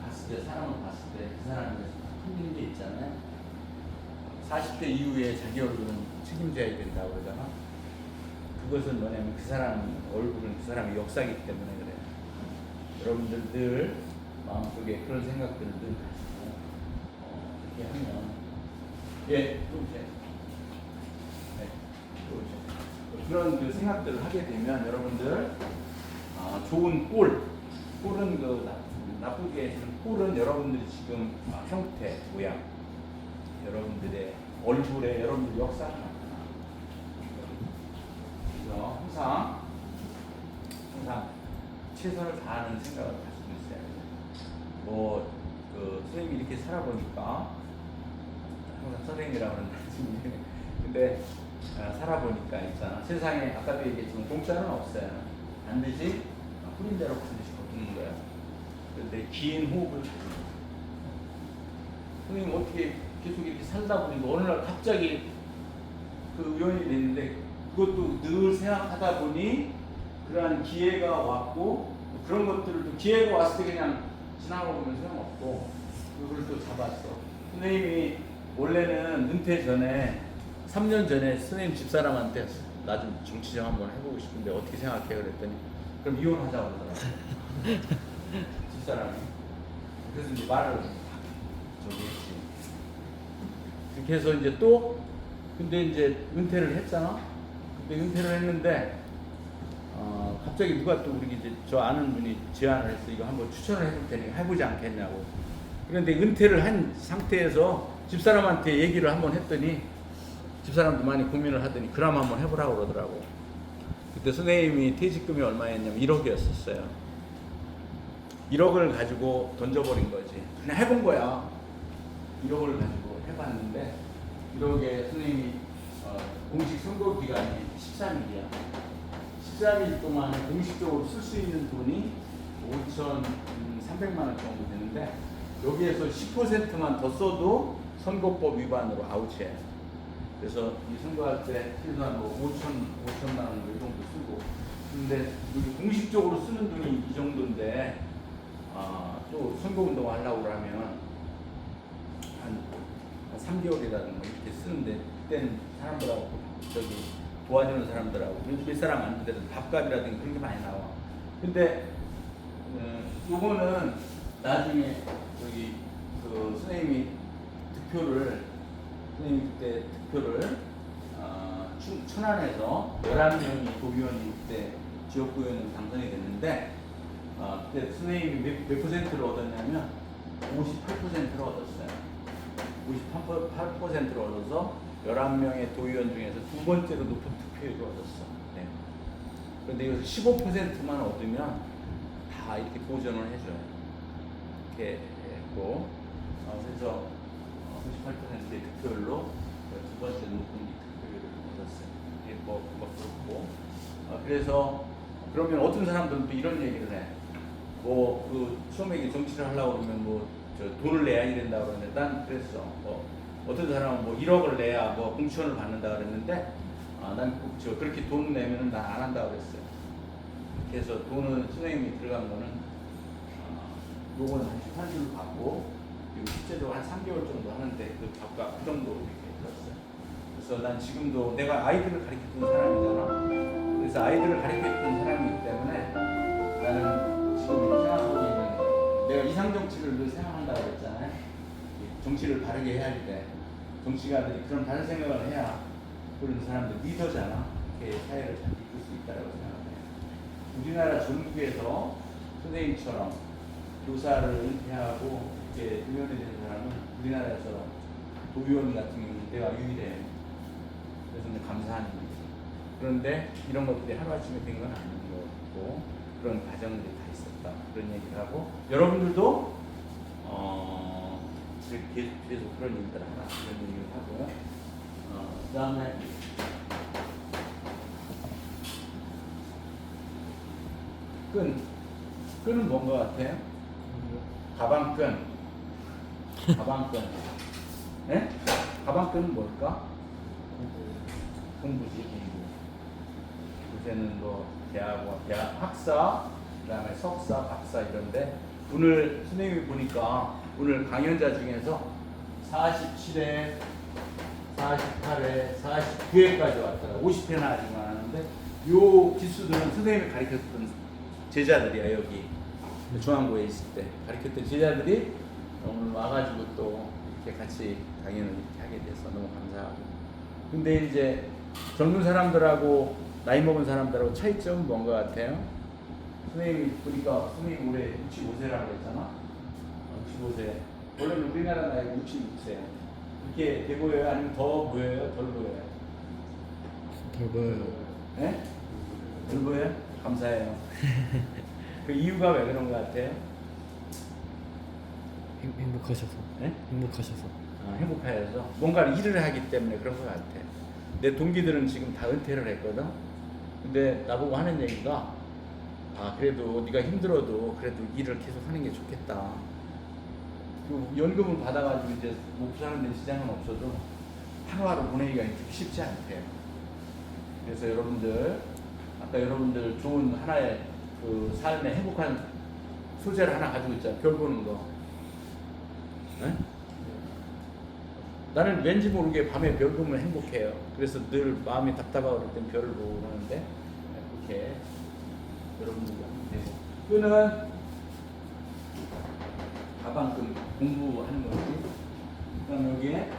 봤을 때, 사람을 봤을 때 그 사람에 대해서 흔들린 게 있잖아요. 40대 이후에 자기 얼굴은 책임져야 된다고 그러잖아. 그것은 뭐냐면 그 사람 얼굴은 그 사람의 역사이기 때문에 그래요. 여러분들 늘 마음속에 그런 생각들을 늘 가지고 이렇게 하면 또 이제 그런 그 생각들을 하게 되면 여러분들 좋은 꼴은 그 나쁘게 꼴은 여러분들이 지금 형태, 모양, 여러분들의 얼굴에 여러분들 역사가 나타나. 그래서 항상 최선을 다하는 생각을 가지고 있어야 돼요. 선생님이 이렇게 살아보니까 항상 선생님이라고 하는데 근데 살아보니까 있잖아. 세상에 아까도 얘기했지만 공짜는 없어요. 반드시 뿌린 대로 반드시 거두는 거야. 그런데 긴 호흡을 가지고 선생님 어떻게 계속 이렇게 살다 보니까 어느 날 갑자기 그 우연이 됐는데 그것도 늘 생각하다 보니 그러한 기회가 왔고 그런 것들을 기회가 왔을 때 그냥 지나가보면 소용없고 그걸 또 잡았어. 선생님이 원래는 은퇴 전에 3년 전에 선생님 집사람한테 나 좀 정치 좀 한번 해보고 싶은데 어떻게 생각해? 그랬더니 그럼 이혼하자고 그러더라고. 집사람이. 그래서 이제 말을 저기 했지. 그렇게 해서 이제 근데 이제 은퇴를 했잖아. 근데 은퇴를 했는데 갑자기 누가 또 우리 이제 저 아는 분이 제안을 했어. 이거 한번 추천을 해볼 테니까 해보지 않겠냐고. 그런데 은퇴를 한 상태에서 집사람한테 얘기를 한번 했더니 집사람도 많이 고민을 하더니 그럼 한번 해보라고 그러더라고. 그때 선생님이 퇴직금이 얼마였냐면 1억이었었어요. 1억을 가지고 던져버린 거지. 그냥 해본 거야. 1억을 가지고 해봤는데 1억에 선생님이 공식 선거 기간이 13일이야. 13일 동안 공식적으로 쓸 수 있는 돈이 5,300만 원 정도 되는데 여기에서 10%만 더 써도 선거법 위반으로 아웃이에요. 그래서 이 선거할 때 최소한 5천만 원 이 정도 쓰고 근데 여기 공식적으로 쓰는 돈이 이 정도인데 또 선거운동 하려고 그러면 한 3개월이라든가 이렇게 쓰는데 그때는 사람들하고 도와주는 사람들하고 몇 사람 안 되더라도 밥값이라든가 그런 게 많이 나와. 근데 요거는 나중에 선생님이 선생님이 그때 득표를 천안에서 11명이 도의원이 그때 지역구의원으로 당선이 됐는데 그때 선생님이 몇 퍼센트를 얻었냐면 58%를 얻었어요. 58%를 얻어서 11명의 도의원 중에서 두 번째로 높은 득표율을 얻었어. 네. 그런데 여기서 15%만 얻으면 다 이렇게 보전을 해줘요. 이렇게 했고 그래서 98%의 득표율로 두 번째 높은 득표율을 얻었어요. 이게 그렇고 그래서 그러면 어떤 사람들은 또 이런 얘기를 해. 처음에 정치를 하려고 그러면 돈을 내야 된다 그러는데 난 그랬어. 어떤 사람은 1억을 내야 공천을 받는다 그랬는데 난 그렇게 돈 내면은 난 안 한다 그랬어요. 그래서 돈은 선생님이 들어간 거는 요거는 한 주를 받고 그리고 실제로 한 3개월 정도 하는데 그 값과 그 정도 이렇게 들었어요. 그래서 난 지금도 내가 아이들을 가르쳤던 사람이잖아. 그래서 아이들을 가르쳤던 사람이기 때문에 나는 지금 생각하고 있는 내가 이상 정치를 늘 생각한다고 했잖아요. 정치를 바르게 해야 돼. 정치가들이 그런 다른 생각을 해야 그런 사람들 리더잖아. 이렇게 사회를 잘 이끌 수 있다고 생각해요. 우리나라 전국에서 선생님처럼 교사를 은퇴하고 이렇게 의원이 된 사람은 우리나라에서 도의원 같은 경우는 내가 유일해. 그래서 감사한 일이지. 그런데 이런 것들이 하루아침에 된 건 아닌 거고 그런 과정들이 다 있었다. 그런 얘기를 하고 여러분들도 계속 그런 일들을 하나 그런 얘기를 하고 그 다음에 끈. 끈은 뭔 것 같아요? 가방끈. 가방끈. 예? 가방끈은 뭘까? 공부지, 공부. 요새는 뭐 대학 학사, 그다음에 석사, 박사 이런데 오늘 선생님이 보니까 오늘 강연자 중에서 47회, 48회, 49회까지 왔더라. 50회나 아직 안 하는데 요 기수들은 선생님이 가르쳤던 제자들이야. 여기 중앙고에 있을 때 가르쳤던 제자들이 오늘 와가지고 또 이렇게 같이 강연을 이렇게 하게 돼서 너무 감사하고. 근데 이제 젊은 사람들하고 나이 먹은 사람들하고 차이점은 뭔 것 같아요? 선생님이 보니까 선생님 올해 65세라고 했잖아. 65세. 원래는 우리나라 나이가 66세야. 이렇게 돼 보여요? 아니면 더 보여요? 덜 보여요? 덜 보여요. 네? 덜 보여요? 감사해요. 그 이유가 왜 그런 것 같아요? 행복하셔서. 네? 행복하셔서. 행복하여서 뭔가를 일을 하기 때문에 그런 것 같아. 내 동기들은 지금 다 은퇴를 했거든. 근데 나보고 하는 얘기가 그래도 네가 힘들어도 그래도 일을 계속 하는 게 좋겠다. 그 연금을 받아가지고 이제 먹고 사는 데 지장은 없어도 하루하루 보내기가 쉽지 않대요. 그래서 여러분들 아까 여러분들 좋은 하나의 그 삶의 행복한 소재를 하나 가지고 있잖아. 별 보는 거. 네? 나는 왠지 모르게 밤에 별 보면 행복해요. 그래서 늘 마음이 답답하고 그럴 땐 별을 보고 그러는데 그렇게 여러분들과 함께 끈은 가방끈 공부하는 거지. 그다음 여기에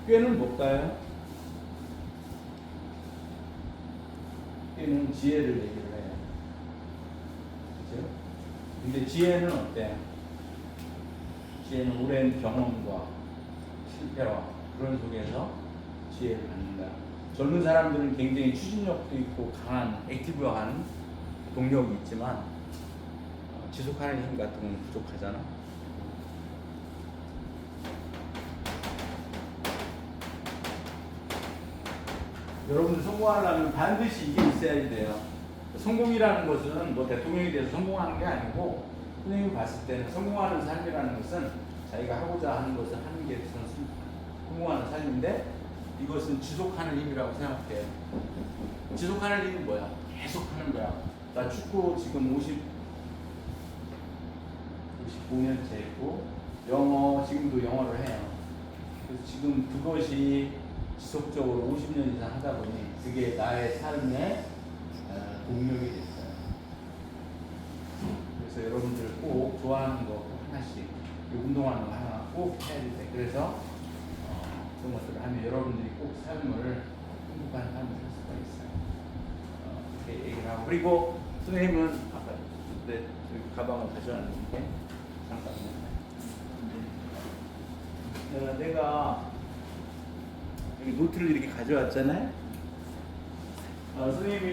꾀는 뭘까요? 꾀는 지혜를 얘기를 해요. 그렇죠? 근데 지혜는 어때요? 지혜는 오랜 경험과 실패와 그런 속에서 지혜를 갖는다. 젊은 사람들은 굉장히 추진력도 있고 강한 액티브한 동력이 있지만 지속하는 힘 같은 건 부족하잖아. 여러분들 성공하려면 반드시 이게 있어야 돼요. 성공이라는 것은 뭐 대통령이 돼서 성공하는 게 아니고 선생님이 봤을 때는 성공하는 삶이라는 것은 자기가 하고자 하는 것을 하는 게 성공하는 삶인데 이것은 지속하는 힘이라고 생각해요. 지속하는 힘이 뭐야? 계속 하는 거야. 나 축구 지금 55년째 했고 영어 지금도 영어를 해요. 그래서 지금 그것이 지속적으로 50년 이상 하다 보니 그게 나의 삶의 동력이 됐어요. 그래서 여러분들 꼭 좋아하는 거 꼭 하나씩 운동하는 거 하나 꼭 해야 돼. 그래서 그런 것들을 하면 여러분들이 꼭 삶을 행복한 삶을 살 수가 있어요. 이렇게 얘기를 하고 그리고 선생님은 아까 그때 가방을 가져왔는데 잠깐만요. 내가 여기 노트를 이렇게 가져왔잖아요. 선생님이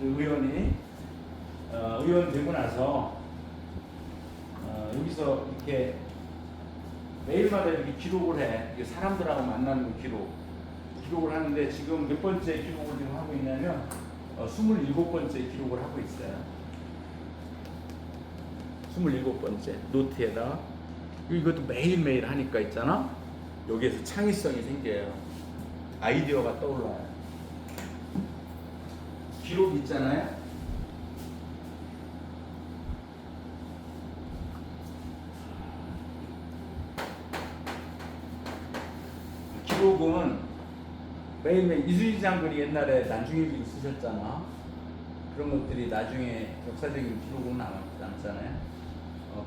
의원이 의원 되고 나서 여기서 이렇게 매일마다 이렇게 기록을 해. 이게 사람들하고 만나는 거 기록을 하는데 지금 몇 번째 기록을 지금 하고 있냐면 27번째 기록을 하고 있어요. 27번째 노트에다가 이것도 매일매일 하니까 있잖아. 여기에서 창의성이 생겨요. 아이디어가 떠올라요. 기록 있잖아요. 기록은 매일매일 이순신 장군이 옛날에 난중일기를 쓰셨잖아. 그런 것들이 나중에 역사적인 기록은 남잖아요.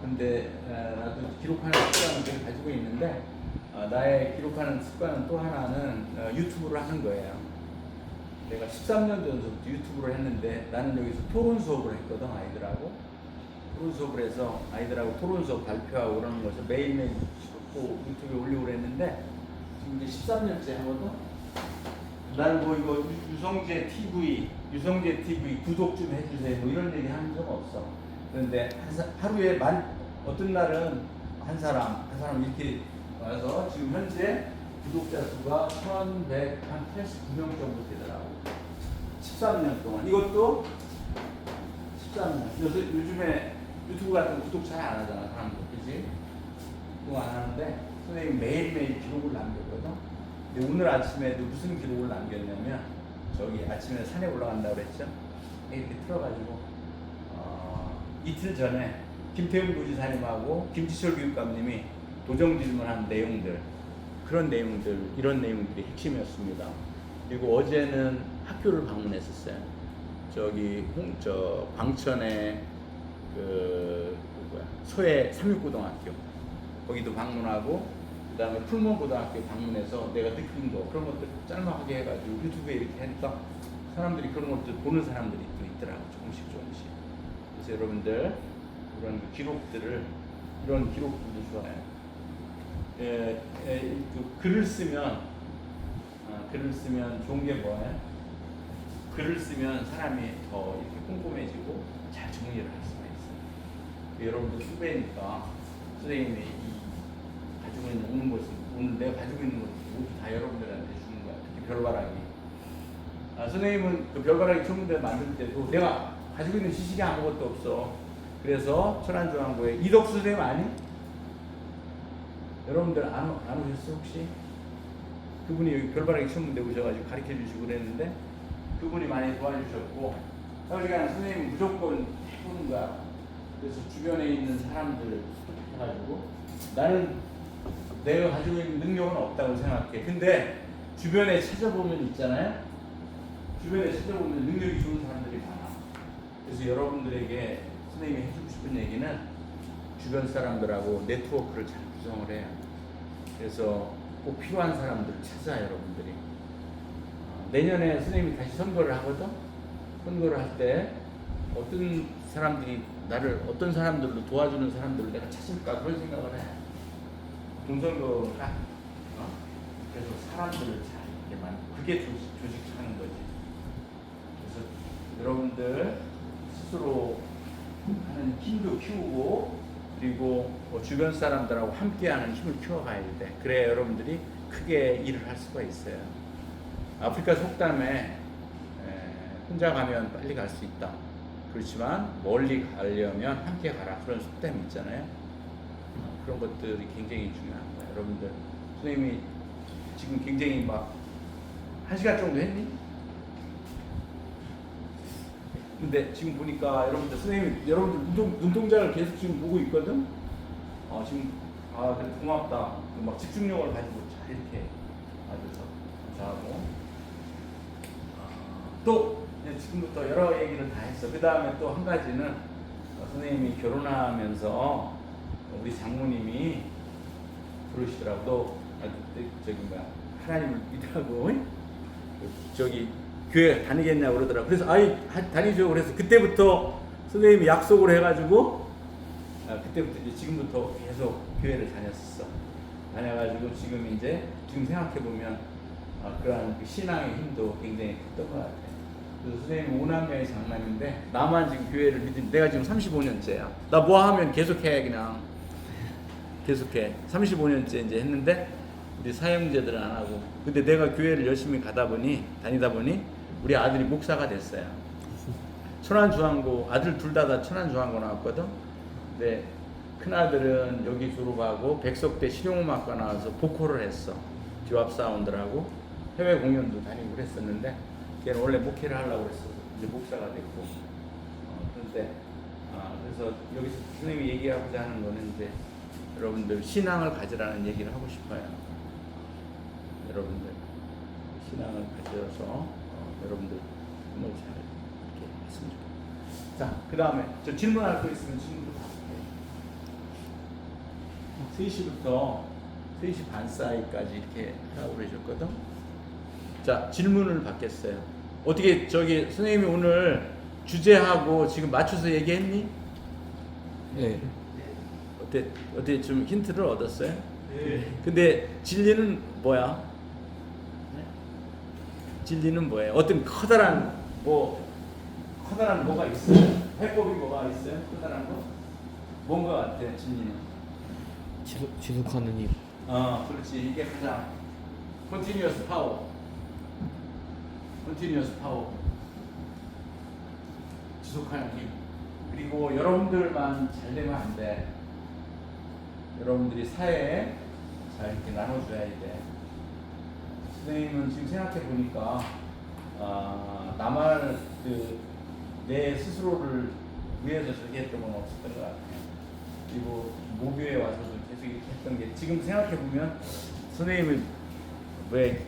근데 나도 기록하는 습관을 가지고 있는데 나의 기록하는 습관은 또 하나는 유튜브를 하는 거예요. 내가 13년 전부터 유튜브를 했는데 나는 여기서 토론 수업을 했거든. 아이들하고 토론 수업을 해서 아이들하고 토론 수업 발표하고 그러는 것을 매일매일 유튜브에 올리고 그랬는데 지금 이제 13년째 하거든. 나는 뭐 이거 유성재 TV 구독 좀 해주세요 뭐 이런 얘기 한 적 없어. 그런데 하루에 어떤 날은 한 사람 이렇게 와서 지금 현재 구독자 수가 1189명 정도 되더라고. 13년 동안. 이것도 13년. 요즘에 유튜브 같은 거 구독 잘 안 하잖아, 사람들. 그지? 구독 안 하는데, 선생님이 매일매일 기록을 남겼거든. 근데 오늘 아침에도 무슨 기록을 남겼냐면, 저기 아침에 산에 올라간다고 그랬죠? 이렇게 틀어가지고, 이틀 전에 김태훈 도지사님하고 김지철 교육감님이 도정 질문한 내용들, 그런 내용들, 이런 내용들이 핵심이었습니다. 그리고 어제는 학교를 방문했었어요. 저기 광천에 소해 삼육고등학교 거기도 방문하고, 그다음에 풀몬고등학교 방문해서 내가 느낀 거 그런 것들 짤막하게 해가지고 유튜브에 이렇게 하니까 사람들이 그런 것들 보는 사람들이 또 있더라고, 조금씩. 그래서 여러분들 이런 기록들을, 이런 기록들도 좋아요. 그 글을 쓰면 좋은 게 뭐예요? 글을 쓰면 사람이 더 이렇게 꼼꼼해지고 잘 정리를 할 수가 있어요. 여러분들 후배니까 선생님이 가지고 있는 오는 것은, 오늘 내가 가지고 있는 것은 모두 다 여러분들한테 주는 거야. 특히 별바라기. 선생님은 그 별바라기 초문대 만들 때도 내가 가지고 있는 지식이 아무것도 없어. 그래서 천안중앙고에 이덕수 선생님 아니? 여러분들 안 오셨어 혹시? 그분이 여기 별바라기 천문대 오셔가지고 가르쳐 주시고 그랬는데, 그분이 많이 도와주셨고, 그러니까 선생님은 무조건 해보는 거야. 그래서 주변에 있는 사람들 해가지고, 나는 내가 가지고 있는 능력은 없다고 생각해. 근데 주변에 찾아보면 있잖아요. 주변에 찾아보면 능력이 좋은 사람들이 많아. 그래서 여러분들에게 선생님이 해주고 싶은 얘기는 주변 사람들하고 네트워크를 잘 구성을 해요. 그래서 꼭 필요한 사람들을 찾아, 여러분들이. 내년에 선생님이 다시 선거를 하거든. 선거를 할 때 어떤 사람들이 나를, 어떤 사람들로 도와주는 사람들을 내가 찾을까, 그런 생각을 해. 동선거가 그래서 사람들을 잘 이렇게 그게 조직하는 거지. 그래서 여러분들 스스로 하는 힘도 키우고, 그리고 주변 사람들하고 함께하는 힘을 키워가야 돼. 그래야 여러분들이 크게 일을 할 수가 있어요. 아프리카 속담에 혼자 가면 빨리 갈 수 있다. 그렇지만 멀리 가려면 함께 가라. 그런 속담이 있잖아요. 그런 것들이 굉장히 중요한 거예요. 여러분들, 선생님이 지금 굉장히 막 1시간 정도 했니? 근데 지금 보니까 여러분들, 선생님이 여러분들 눈동자를 계속 지금 보고 있거든? 지금, 그래, 고맙다. 막 집중력을 가지고 잘 이렇게 아주 감사하고. 또, 이제 지금부터 여러 얘기를 다 했어. 그 다음에 또 한 가지는, 선생님이 결혼하면서 우리 장모님이 그러시더라고. 하나님을 믿으라고, 저기, 교회 다니겠냐고 그러더라고. 그래서 다니죠. 그래서 그때부터 선생님이 약속을 해가지고, 그때부터 이제 지금부터 계속 교회를 다녔었어. 다녀가지고 지금 생각해보면 그러한 그 신앙의 힘도 굉장히 컸던 것 같아. 그래서 선생님 5남매의 장남인데, 나만 지금 교회를 믿은, 내가 지금 35년째야. 나 뭐 하면 계속해, 그냥. 계속해. 35년째 이제 했는데, 우리 사형제들은 안 하고. 근데 내가 교회를 열심히 다니다 보니, 우리 아들이 목사가 됐어요. 천안중앙고, 아들 둘 다 천안중앙고 나왔거든. 근데 큰아들은 여기 졸업하고 백석대 실용음악과 나와서 보컬을 했어. 듀압 사운드라고 해외 공연도 다니고 그랬었는데, 걔는 원래 목회를 하려고 그랬어. 이제 목사가 됐고. 그런데 그래서 여기서 선생님이 얘기하고자 하는 거는 이제 여러분들 신앙을 가지라는 얘기를 하고 싶어요. 여러분들 신앙을 가져서 여러분들 정말 잘 이렇게 했으면 좋겠어요. 자, 그 다음에 저 질문할 거 있으면 질문도 받을게요. 3시부터 3시 반 사이까지 이렇게 하라고 그러셨거든. 자, 질문을 받겠어요. 어떻게 저기 선생님이 오늘 주제하고 지금 맞춰서 얘기했니? 네. 어때 좀 힌트를 얻었어요? 네. 근데 진리는 뭐야? 진리는 뭐예요? 어떤 커다란 뭐가 있어요? 해법이 뭐가 있어요? 커다란 거? 뭔가 같아 진리는? 지속하는 힘. 그렇지. 이게 가장 continuous power. 지속하는 힘. 그리고 여러분들만 잘 되면 안 돼. 여러분들이 사회에 잘 이렇게 나눠줘야 돼. 선생님은 지금 생각해 보니까 나만 내 스스로를 위해서 저렇게 했던 건 없었던 것 같아요. 그리고 모교에 와서도 계속 이렇게 했던 게 지금 생각해 보면 선생님은 왜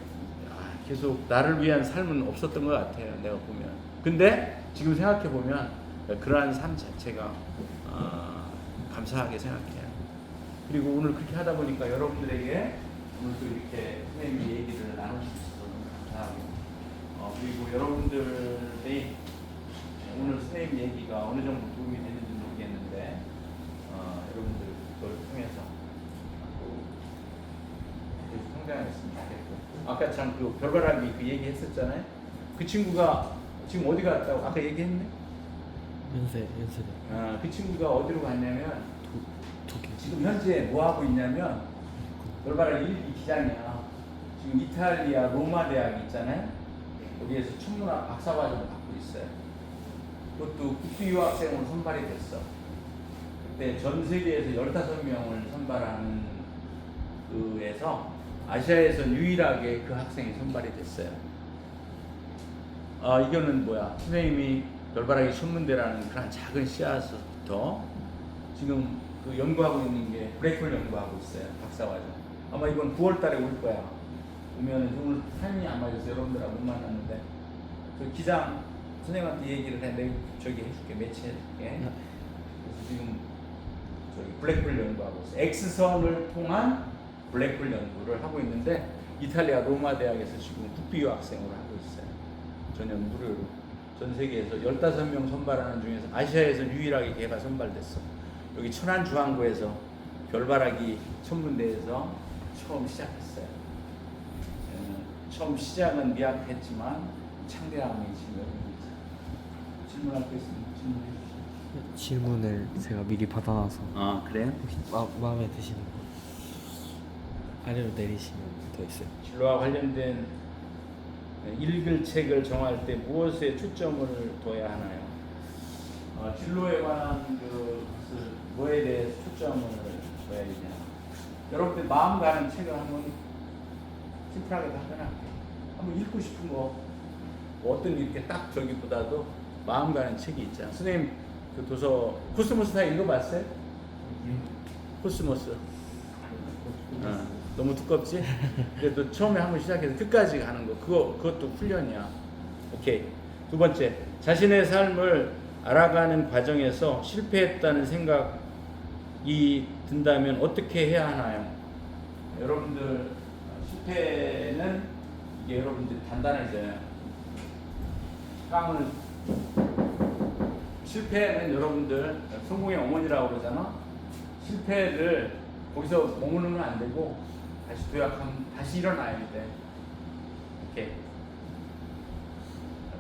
계속 나를 위한 삶은 없었던 것 같아요. 내가 보면. 근데 지금 생각해 보면 그러한 삶 자체가 감사하게 생각해요. 그리고 오늘 그렇게 하다 보니까 여러분들에게 오늘도 이렇게 선생님이 얘기를 나눌 수 있어서 너무 감사하고 그리고 여러분들이 오늘 선생님 얘기가 어느 정도 도움이 되는지 모르겠는데 여러분들 그걸 통해서 계속 성장했으면 좋겠고 아까 참 그 별바라기 그 얘기 했었잖아요. 그 친구가 지금 어디 갔다고 아까 얘기했네? 연세. 그 친구가 어디로 갔냐면 독일. 지금 현재 뭐 하고 있냐면 별바라기 1기 기장이야. 지금 이탈리아 로마 대학 있잖아요. 거기에서 천문학 박사과정을 받고 있어요. 그것도 국비 유학생으로 선발이 됐어. 그때 전 세계에서 15명을 선발하는 그에서 아시아에서 유일하게 그 학생이 선발이 됐어요. 이거는 뭐야? 선생님이 별바라기 천문대라는 그런 작은 씨앗부터 지금 그 연구하고 있는 게 블랙홀 연구하고 있어요. 박사과정. 아마 이번 9월 달에 올 거야. 오면은 오늘 타이밍이 안 맞아서 여러분들하고 못 만났는데 그 기장 선생님한테 얘기를 해. 내가 저기 해줄게. 매치해줄게. 그래서 지금 저기 블랙홀 연구하고 있어요. X선을 통한 블랙홀 연구를 하고 있는데 이탈리아 로마 대학에서 지금 국비 유학생으로 하고 있어요. 전혀 무료로. 전 세계에서 15명 선발하는 중에서 아시아에서 유일하게 걔가 선발됐어. 여기 천안중앙구에서 별바라기 천문대에서 처음 시작했어요. 처음 시작은 미약했지만 창대함이 지금 여기입니다. 질문할 거 있으면 질문해 주시죠. 질문을 제가 미리 받아놔서 그래요? 혹시 마음에 드시는 거 아래로 내리시면 더 있어요. 진로와 관련된 읽을 책을 정할 때 무엇에 초점을 둬야 하나요? 진로에 관한 것을 뭐에 대해서 초점을 둬야 되냐? 여러분들 마음 가는 책을 한번 심플하게 답변할게요. 한번 읽고 싶은 거 어떤 이렇게 딱 저기보다도 마음 가는 책이 있잖아. 선생님 그 도서 코스모스 다 읽어봤어요? 코스모스. 너무 두껍지? 그래도 처음에 한번 시작해서 끝까지 가는 거 그것도 훈련이야. 오케이. 두 번째, 자신의 삶을 알아가는 과정에서 실패했다는 생각이 든다면 어떻게 해야 하나요? 여러분들 실패는 이게 여러분들이 단단해져요. 실패는 여러분들 성공의 어머니라고 그러잖아. 실패를 거기서 머무르면 안 되고 다시 도약하면 다시 일어나야 돼.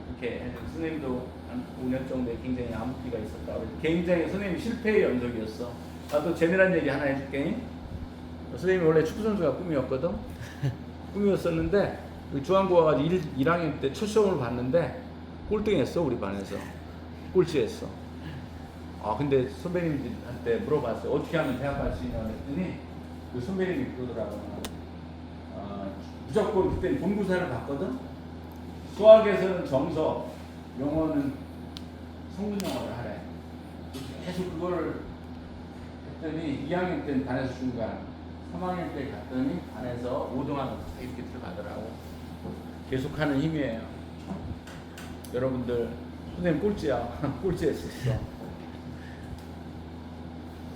이렇게 선생님도 한 5년 정도에 굉장히 암흑기가 있었다. 굉장히 선생님 실패의 연속이었어. 나도 재미난 얘기 하나 해줄게. 선생님이 원래 축구선수가 꿈이었거든. 꿈이었었는데 중앙고 와가지고 1학년 때 첫 시험을 봤는데 꼴등했어. 우리 반에서 꼴찌했어. 근데 선배님한테 물어봤어요. 어떻게 하면 대학 갈 수 있냐 그랬더니 그 선배님이 그러더라고요. 무조건 그때 본구사를 봤거든. 수학에서는 정석, 영어는 성분 영어를 하래. 계속 그거를 했더니 2학년 때는 반에서 중간, 3학년 때 갔더니 반에서 5등하고 이렇게 들어가더라고. 계속하는 힘이에요. 여러분들 선생님 꼴찌야. 꼴찌했었어.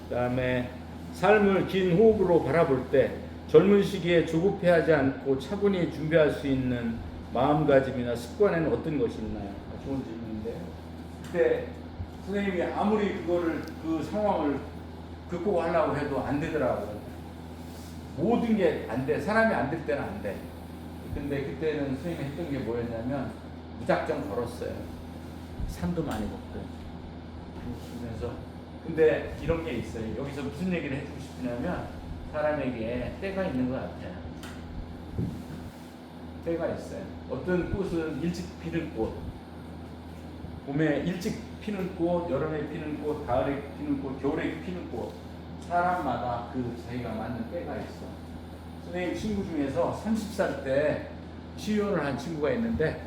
그 다음에 삶을 긴 호흡으로 바라볼 때 젊은 시기에 조급해하지 않고 차분히 준비할 수 있는 마음가짐이나 습관에는 어떤 것이 있나요? 좋은 질문인데 그때 선생님이 아무리 그 상황을 극복하려고 해도 안 되더라고. 모든 게 안 돼. 사람이 안 될 때는 안 돼. 근데 그때는 선생님이 했던 게 뭐였냐면 무작정 걸었어요. 산도 많이 걷고. 그래서 근데 이런 게 있어요. 여기서 무슨 얘기를 해주고 싶으냐면 사람에게 때가 있는 것 같아요. 때가 있어요. 어떤 꽃은 일찍 피는 꽃, 봄에 일찍 피는 꽃, 여름에 피는 꽃, 가을에 피는 꽃, 겨울에 피는 꽃, 사람마다 그 자기가 맞는 때가 있어. 선생님 친구 중에서 30살 때 시연을 한 친구가 있는데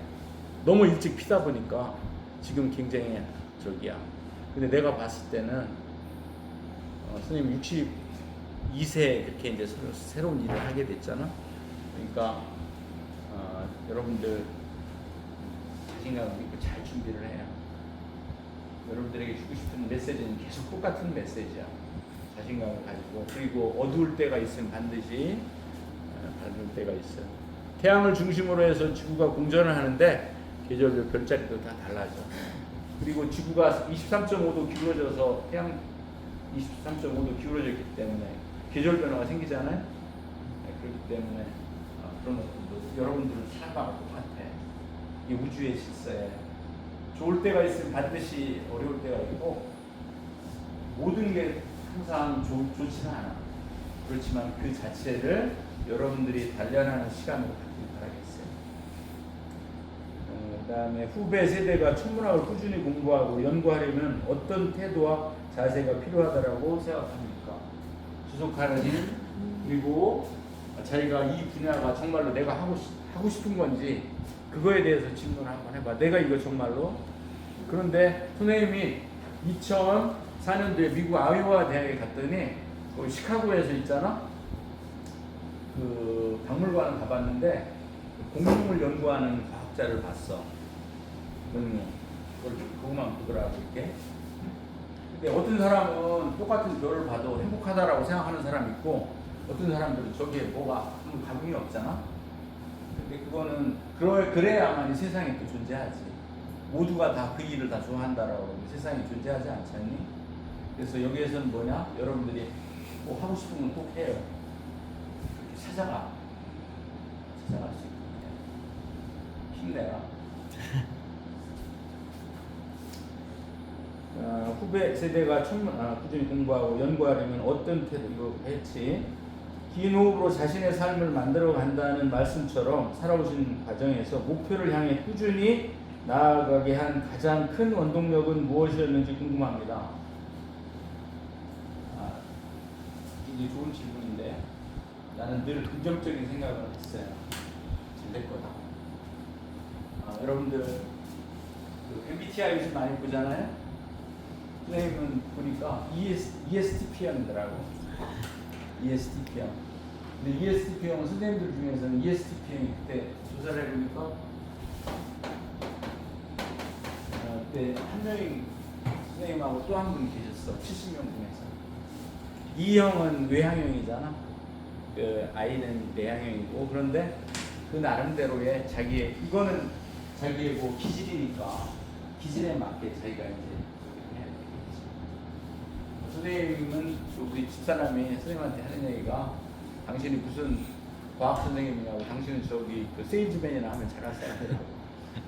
너무 일찍 피다 보니까 지금 굉장히 저기야. 근데 내가 봤을 때는 선생님 62세 이렇게 이제 새로운 일을 하게 됐잖아. 그러니까 여러분들 자신감을 믿고 잘 준비를 해요. 여러분들에게 주고 싶은 메시지는 계속 똑같은 메시지야. 자신감을 가지고, 그리고 어두울 때가 있으면 반드시 밝을 때가 있어요. 태양을 중심으로 해서 지구가 공전을 하는데 계절별 별자리도 다 달라져. 그리고 지구가 23.5도 기울어져서 태양 23.5도 기울어졌기 때문에 계절 변화가 생기잖아요. 네, 그렇기 때문에 그런 것들도 여러분들은 삶하고 똑같아. 이 우주의 질서에 좋을 때가 있으면 반드시 어려울 때가 있고, 모든 게 항상 좋지는 않아. 그렇지만 그 자체를 여러분들이 단련하는 시간으로 갖길 바라겠어요. 그 다음에 후배 세대가 천문학을 꾸준히 공부하고 연구하려면 어떤 태도와 자세가 필요하다고 생각합니까? 지속하는 일, 그리고 자기가 이 분야가 정말로 내가 하고 싶은 건지 그거에 대해서 질문을 한번 해봐. 내가 이거 정말로. 그런데 선생님이 2004년도에 미국 아이오와 대학에 갔더니 거기 시카고에서 있잖아. 그 박물관을 가봤는데 공룡을 연구하는 과학자를 봤어. 그것만 보더라고 이렇게. 근데 어떤 사람은 똑같은 별을 봐도 행복하다라고 생각하는 사람이 있고, 어떤 사람들은 저기에 뭐가 아무 감흥이 없잖아. 근데 그거는 그래야만 이 세상에 또 존재하지. 모두가 다 그 일을 다 좋아한다라고 하면 세상에 존재하지 않지 않니? 그래서 여기에서는 뭐냐? 여러분들이 뭐 하고 싶은 건 꼭 해요. 이렇게 찾아갈 수 있게 힘내라. 후배 세대가 꾸준히 공부하고 연구하려면 어떤 태도, 이거 했지. 긴 호흡으로 자신의 삶을 만들어 간다는 말씀처럼 살아오신 과정에서 목표를 향해 꾸준히 나아가게 한 가장 큰 원동력은 무엇이었는지 궁금합니다. 이게 좋은 질문인데 나는 늘 긍정적인 생각을 했어요. 잘 될 거다. 여러분들 그 MBTI 요즘 많이 보잖아요. 선생님은 보니까 ESTP형이더라고. ESTP형. 근데 ESTP형 선생님들 중에서는 ESTP형이 그때 조사를 해보니까 그때 한 명이 선생님하고 또 한 분 계셨어. 70명 중에서. E형은 외향형이잖아. 그 아이는 내향형이고, 그런데 그 나름대로의 자기의, 이거는 자기의 뭐 기질이니까 기질에 맞게 자기가 이제 해야 되겠지. 선생님은 우리 집사람이 선생님한테 하는 얘기가, 당신이 무슨 과학 선생님이냐고, 당신은 저기 그 세일즈맨이나 하면 잘할 사람이라고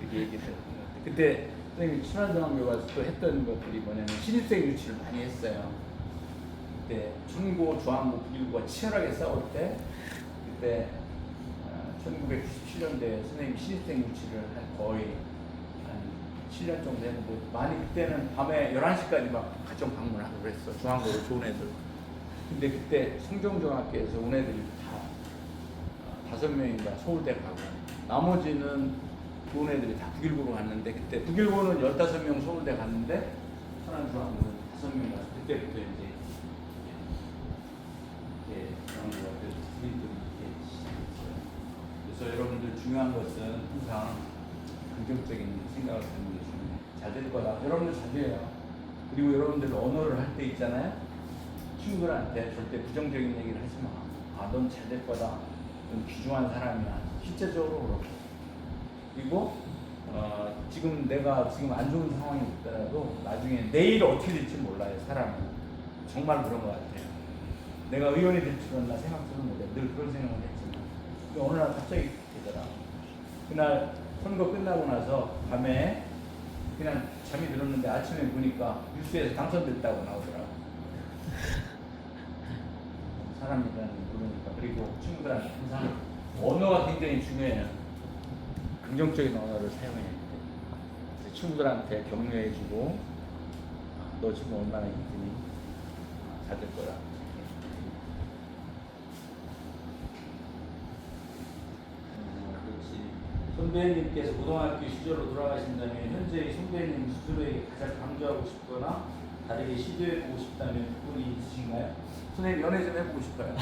이렇게 얘기했어요. 그때 선생님이 천안중앙교 가서 또 했던 것들이 뭐냐면 신입생 유치를 많이 했어요. 그때 중고, 중앙고, 북일고가 치열하게 싸울 때, 그때 1997년도에 선생님이 신입생 유치를 거의 한 7년 정도 했는데, 많이 그때는 밤에 11시까지 막 가정 방문하고 그랬어. 중앙고로 좋은 애들. 근데 그때 성정중학교에서 온 애들이 다 5명인가 서울대 가고, 나머지는 좋은 애들이 다 북일고로 갔는데, 그때 북일고는 15명 서울대 갔는데 천안중앙고는 5명 가서 그때부터 이제 중앙고가 그래서 여러분들 중요한 것은 항상 긍정적인 생각을 갖는 게 중요해요. 잘 될 거다. 여러분들 잘 돼요. 그리고 여러분들 언어를 할 때 있잖아요. 친구들한테 절대 부정적인 얘기를 하지 마. 넌 잘 될 거다. 넌 귀중한 사람이야. 실제적으로 그렇고. 그리고 지금 내가 안 좋은 상황이 있더라도 나중에 내일 어떻게 될지 몰라요. 사람은 정말 그런 것 같아요. 내가 의원이 될 줄은 나 생각지는 못해. 늘 그런 생각을 했지만 어느 날 갑자기 되더라. 그날 선거 끝나고 나서 밤에 그냥 잠이 들었는데 아침에 보니까 뉴스에서 당선됐다고 나오더라고. 사람이라는 걸 모르니까. 그리고 친구들한테 항상 언어가 굉장히 중요해요. 긍정적인 언어를 사용해야 돼. 친구들한테 격려해주고 너 지금 얼마나 힘드니? 잘 될 거야. 그렇지. 선배님께서 고등학교 시절로 돌아가신다면 현재의 선배님 스스로에게 가장 강조하고 싶거나 다르게 시도해보고 싶다면 부분이 있으신가요? 선생님 연애 좀 해보고 싶어요.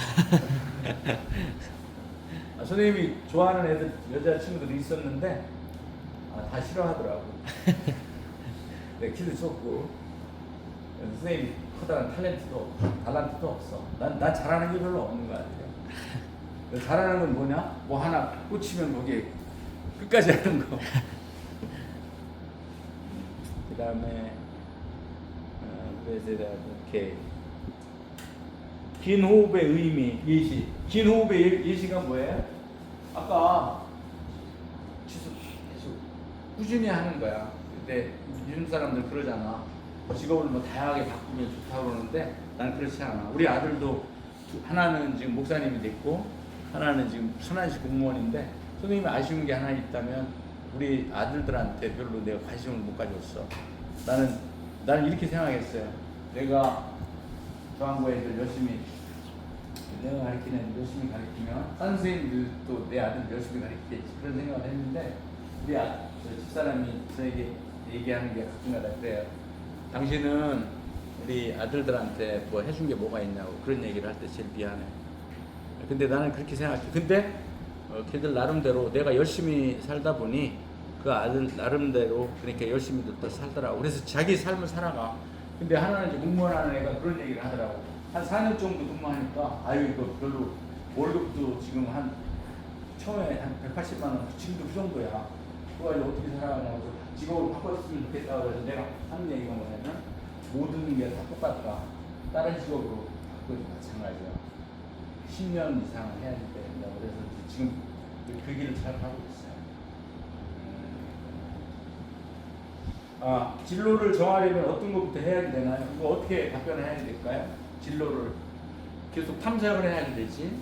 선생님이 좋아하는 애들 여자친구들이 있었는데 다 싫어하더라고. 내 키도 좁고 선생님이 커다란 달란트도 없어. 난 잘하는 게 별로 없는 것 같아요. 잘하는 건 뭐냐? 뭐 하나 꽂히면 거기에 끝까지 하는 거. 그 다음에 그래서 이렇게 긴 호흡의 의미, 예시. 긴 호흡의 예시가 뭐예요? 아까 계속 꾸준히 하는 거야. 근데 요즘 사람들 그러잖아. 직업을 뭐 다양하게 바꾸면 좋다고 그러는데 난 그렇지 않아. 우리 아들도 하나는 지금 목사님이 됐고 하나는 지금 천안시 공무원인데 선생님이 아쉬운 게 하나 있다면 우리 아들들한테 별로 내가 관심을 못 가졌어. 나는 이렇게 생각했어요. 내가 저한고 애들 열심히 내가 가르치는 애들 열심히 가르치면 딴 선생님들도 내 아들 열심히 가르치겠지 그런 생각을 했는데 우리 집사람이 저에게 얘기하는 게 가끔가다 그래요. 당신은 우리 아들들한테 뭐 해준 게 뭐가 있냐고 그런 얘기를 할 때 제일 미안해. 근데 나는 그렇게 생각해. 근데 걔들 나름대로 내가 열심히 살다 보니 그 아들 나름대로 그러니까 열심히 또 살더라고. 그래서 자기 삶을 살아가. 근데 하나는 이제 공무원 하는 애가 그런 얘기를 하더라고. 한 4년 정도 근무하니까 아유 이거 별로 월급도 지금 한 처음에 한 180만 원 지금도 그 정도야. 그거 가지고 어떻게 살아가냐고 직업을 바꿨으면 좋겠다. 그래서 내가 하는 얘기가 뭐냐면 모든 게 다 똑같다. 다른 직업으로 바꾸지 마찬가지야. 10년 이상 해야 된다. 그래서 지금 그 길을 잘 가고 있어요. 진로를 정하려면 어떤 것부터 해야 되나요? 이거 어떻게 답변을 해야 될까요? 진로를 계속 탐색을 해야 되지.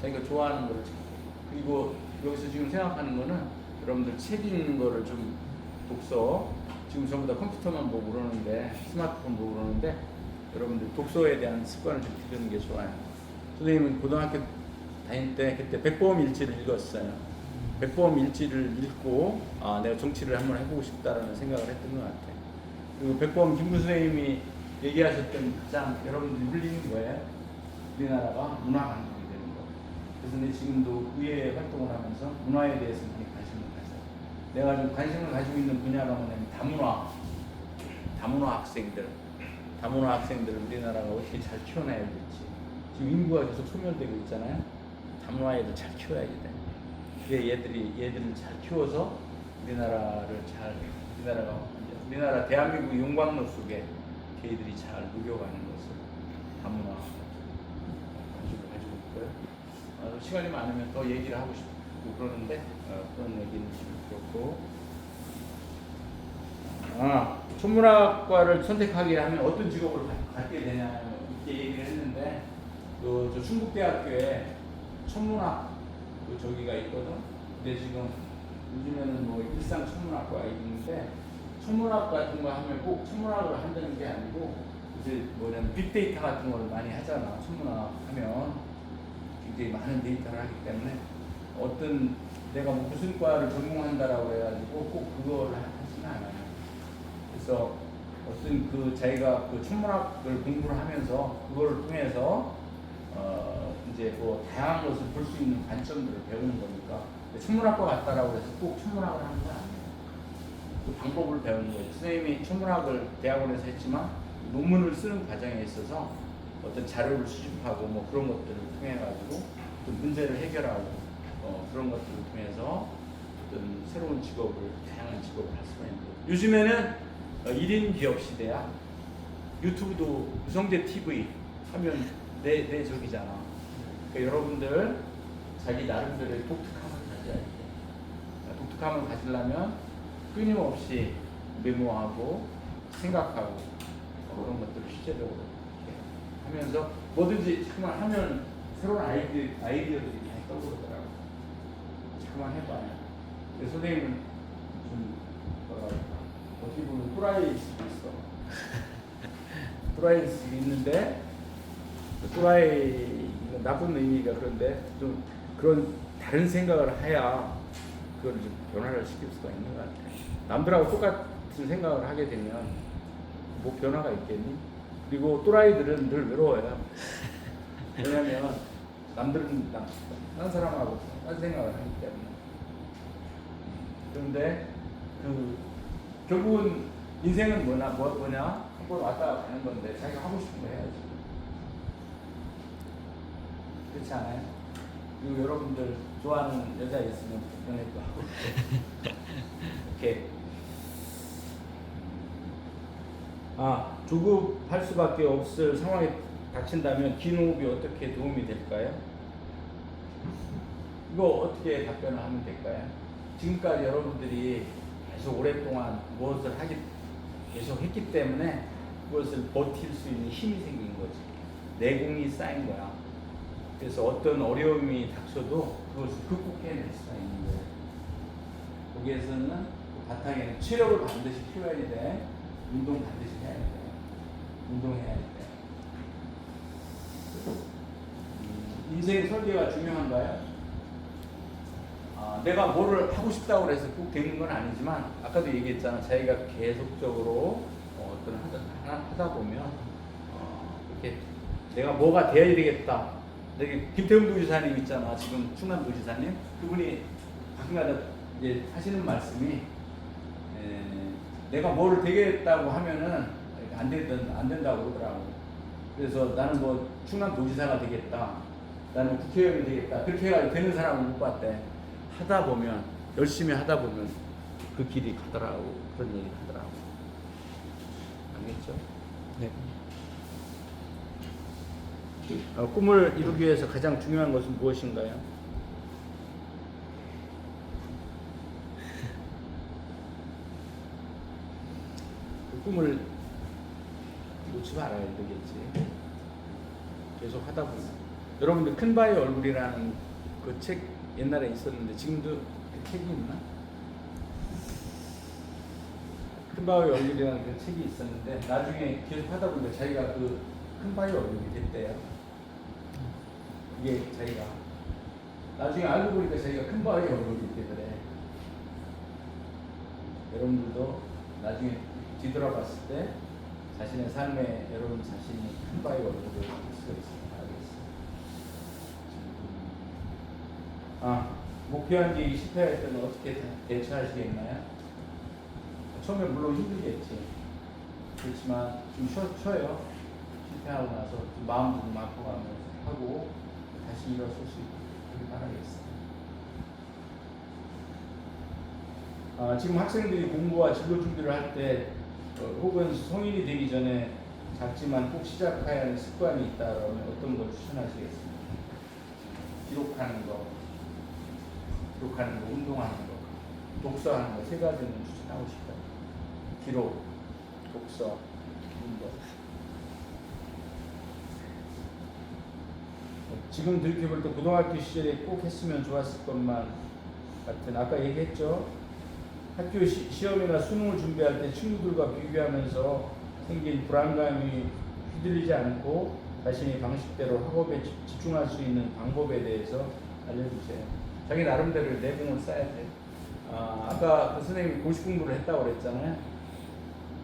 자기가 좋아하는 거를 그리고 여기서 지금 생각하는 거는 여러분들 책 읽는 거를 좀 독서 지금 전부 다 컴퓨터만 보고 그러는데 스마트폰 보고 그러는데 여러분들 독서에 대한 습관을 좀 들이는 게 좋아요. 선생님은 고등학교 다닐 때 그때 백보험 일지를 읽었어요. 백보험 일지를 읽고 내가 정치를 한번 해보고 싶다라는 생각을 했던 것 같아요. 그리고 백보험 김구 선생님이 얘기하셨던 가장 여러분들이 흘리는 거예요. 우리나라가 문화 강국이 되는 거. 그래서 내 지금도 의회 활동을 하면서 문화에 대해서 많이 관심을 가져요. 내가 좀 관심을 가지고 있는 분야가 뭐냐면 다문화 학생들 우리나라가 어떻게 잘 키워놔야 될지. 지금 인구가 계속 소멸되고 있잖아요. 다문화 애들 잘 키워야지 돼. 그게 얘들을 잘 키워서 우리나라 대한민국 용광로 속에 걔들이 잘 녹여가는 것을 다문화 가지고 있고요. 시간이 많으면 더 얘기를 하고 싶고 그러는데 그런 얘기는 좀 그렇고. 천문학과를 선택하게 하면 어떤 직업을 갖게 되냐 이렇게 얘기를 했는데 저 충북대학교에 천문학 저기가 있거든. 근데 지금 요즘에는 뭐 일상 천문학과가 있는데 천문학 같은 거 하면 꼭 천문학을 한다는 게 아니고 이제 뭐냐면 빅데이터 같은 걸 많이 하잖아. 천문학 하면 굉장히 많은 데이터를 하기 때문에 어떤 내가 뭐 무슨 과를 전공한다라고 해가지고 꼭 그걸 하지는 않아요. 그래서 어떤 자기가 천문학을 공부를 하면서 그걸 통해서 이제 뭐 다양한 것을 볼 수 있는 관점들을 배우는 거니까 천문학과 같다라고 해서 꼭 천문학을 하는 건 아니에요. 그 방법을 배우는 거예요. 선생님이 천문학을 대학원에서 했지만 논문을 쓰는 과정에 있어서 어떤 자료를 수집하고 뭐 그런 것들을 통해 가지고 문제를 해결하고 그런 것들을 통해서 어떤 새로운 다양한 직업을 할 수가 있는 거예요. 요즘에는 1인 기업 시대야. 유튜브도 유성재 TV 하면 내 적이잖아. 그러니까 여러분들 자기 나름대로의 독특함을 가져야 돼. 독특함을 가지려면 끊임없이 메모하고 생각하고 그런 것들을 실제적으로 하면서 뭐든지 자꾸만 하면 새로운 아이디어들이 많이 떠오르더라고. 자꾸만 해봐요. 선생님은 좀 어떻게 보면 또라이일 수도 있어. 또라이일 수도 있는데 또라이 나쁜 의미가 그런데 좀 그런 다른 생각을 해야 그걸 좀 변화를 시킬 수가 있는 것 같아. 남들하고 똑같은 생각을 하게 되면 뭐 변화가 있겠니? 그리고 또라이들은 늘 외로워요. 왜냐면 남들은 다른 사람하고 딴 생각을 하기 때문에. 그런데 그 결국은 인생은 뭐냐 한번 왔다 가는 건데 자기가 하고 싶은 거 해야지. 그렇지 않아요? 그리고 여러분들 좋아하는 여자 있으면 연애도 하고 이렇게 조급할 수밖에 없을 상황이 닥친다면 긴 호흡이 어떻게 도움이 될까요? 이거 어떻게 답변을 하면 될까요? 지금까지 여러분들이 계속 오랫동안 무엇을 계속 했기 때문에 그것을 버틸 수 있는 힘이 생긴 거지. 내공이 쌓인 거야. 그래서 어떤 어려움이 닥쳐도 그것을 극복해낼 수가 있는 거예요. 거기에서는 바탕에는 체력을 반드시 키워야 돼. 운동 반드시 해야 돼. 운동해야 돼. 인생 설계가 중요한가요? 내가 뭐를 하고 싶다고 해서 꼭 되는 건 아니지만 아까도 얘기했잖아. 자기가 계속적으로 어떤 하다 보면 이렇게 내가 뭐가 돼야 되겠다. 김태훈 도지사님 있잖아. 지금 충남 도지사님 그분이 가끔가다 이제 하시는 말씀이 내가 뭐를 되겠다고 하면은 안 된다고 그러더라고. 그래서 나는 뭐 충남 도지사가 되겠다. 나는 국회의원이 되겠다. 그렇게 해가지고 되는 사람은 못 봤대. 하다 보면 열심히 하다 보면 그 길이 가더라고. 그런 얘기 하더라고. 알겠죠? 네. 꿈을 이루기 위해서 가장 중요한 것은 무엇인가요? 그 꿈을 놓지 말아야 되겠지. 계속 하다 보면. 여러분들 큰바의 얼굴이라는 그 책 옛날에 있었는데 지금도 그 책이 있나? 큰바의 얼굴이라는 그 책이 있었는데 나중에 계속 하다 보니까 자기가 그 큰바의 얼굴이 됐대요. 이게 자기가 나중에 알고 보니까 자기가 큰바의 얼굴이 됐대. 여러분들도 나중에 뒤돌아봤을 때 자신의 삶에 여러분 자신이 큰바의 얼굴을 볼 수가 있습니다. 목표한 게 실패할 때는 어떻게 대처하시겠나요? 처음에 물론 힘들겠지. 그렇지만 좀 쉬어요. 실패하고 나서 좀 마음도 좀 아파가면서 하고 다시 일어설 수 있길 바라겠습니다. 지금 학생들이 공부와 진로 준비를 할 때 혹은 성인이 되기 전에 작지만 꼭 시작해야 하는 습관이 있다면 어떤 걸 추천하시겠습니까? 기록하는 거, 운동하는 거, 독서하는 거 세 가지는 추천하고 싶어요. 기록, 독서, 운동. 지금 들켜볼 때 고등학교 시절에 꼭 했으면 좋았을 것만 같은 아까 얘기했죠. 학교 시험이나 수능을 준비할 때 친구들과 비교하면서 생긴 불안감이 휘둘리지 않고 자신의 방식대로 학업에 집중할 수 있는 방법에 대해서 알려주세요. 자기 나름대로 내공을 쌓아야 돼. 아까 그 선생님이 고시 공부를 했다고 그랬잖아요.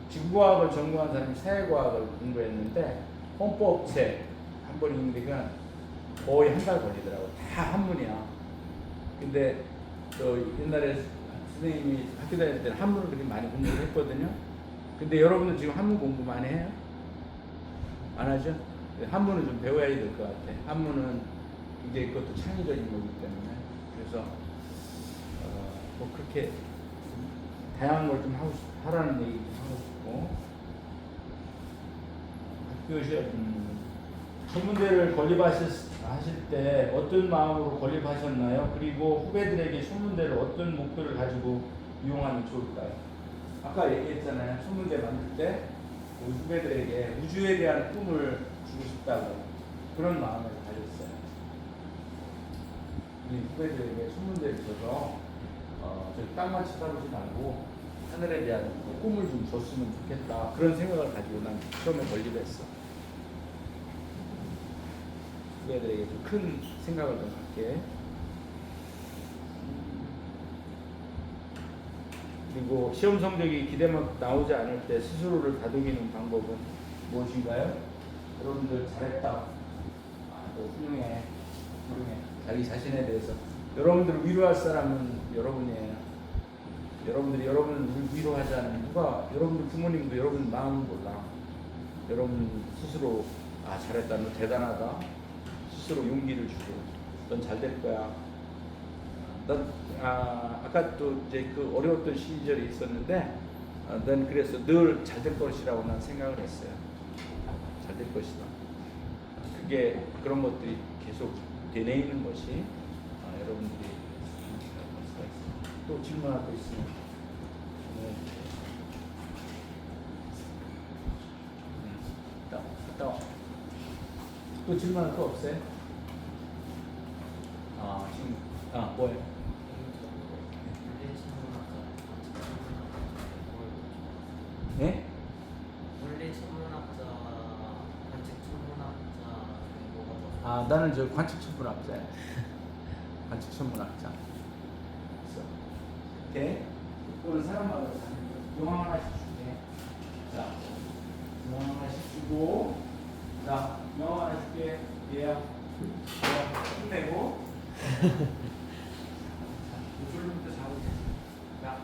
지구과학을 전공한 사람이 사회과학을 공부했는데 헌법책 한 번 읽는데 그냥 거의 한 달 걸리더라고. 다 한문이야. 근데 옛날에 선생님이 학교 다닐 때는 한문을 그렇게 많이 공부를 했거든요. 근데 여러분은 지금 한문 공부 많이 해요? 안 하죠? 한문은 좀 배워야 될 것 같아. 한문은 이제 그것도 창의적인 거기 때문에. 그래서 뭐 그렇게 다양한 걸 좀 하라는 얘기 좀 하고 싶고, 학교 시험 소문대를 건립하실 때 어떤 마음으로 건립하셨나요? 그리고 후배들에게 소문대를 어떤 목표를 가지고 이용하면 좋을까요? 아까 얘기했잖아요. 소문대 만들 때 우리 후배들에게 우주에 대한 꿈을 주고 싶다고 그런 마음을 가졌어요. 우리 후배들에게 소문대를 줘서 저기 땅만 쳐다보지 말고 하늘에 대한 그 꿈을 좀 줬으면 좋겠다. 그런 생각을 가지고 난 처음에 건립 했어. 후배들에게 좀 큰 생각을 좀 갖게. 그리고 시험 성적이 기대만큼 나오지 않을 때 스스로를 다독이는 방법은 무엇인가요? 여러분들 잘했다. 너 훌륭해. 훌륭해. 자기 자신에 대해서 여러분들을 위로할 사람은 여러분이에요. 여러분들이 여러분을 위로하지 않으면 누가, 여러분들 부모님도 여러분 마음을 몰라. 여러분 스스로 잘했다, 너 대단하다, 스스로 용기를 주고 넌 잘 될 거야. 넌 아까 또 이제 그 어려웠던 시절이 있었는데 넌 그래서 늘 잘 될 것이라고 난 생각을 했어요. 잘 될 것이다. 그게 그런 것들이 계속 되뇌이는 것이 여러분들이 또 질문할 거 있으면 또 질문할 거 없어요? 지금 뭐예요? 네? 원래 천문학자, 관측 천문학자 뭐가 더 나는 저 관측 천문학자야. 관측 천문학자. 오케이. 그건 사람마다 다른 거. 영화 하나씩 줄게. 자, 영화 하나씩 주고, 자, 영화 하나 줄게. 얘야. 힘내고. 줄부터 잡으세요. 자.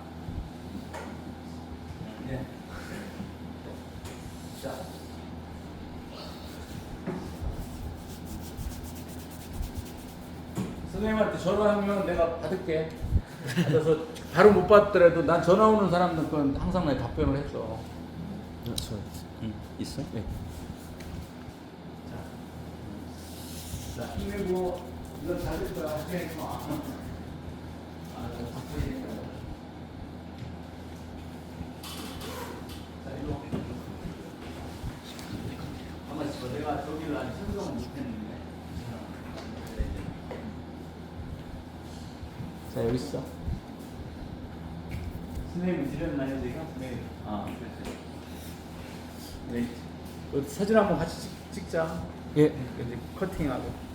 네. 자. 선생님한테 전화하면 내가 받을게. 받아서 바로 못 받더라도 난 전화 오는 사람들 건 항상 내가 답변을 해줘. 있어? 네. 자, 힘내고 이건 잘될 거야. 걱정하지 마. 내가 바쁘니까. 자, 이거. 가만히 있어. 내가 저기를 아직 생각을 못했는데. 자, 여기 있어. 선생님이 드렸나요, 제가? 네. 그렇지. 네. 사진 한번 같이 찍자. 예. 이제 커팅하고.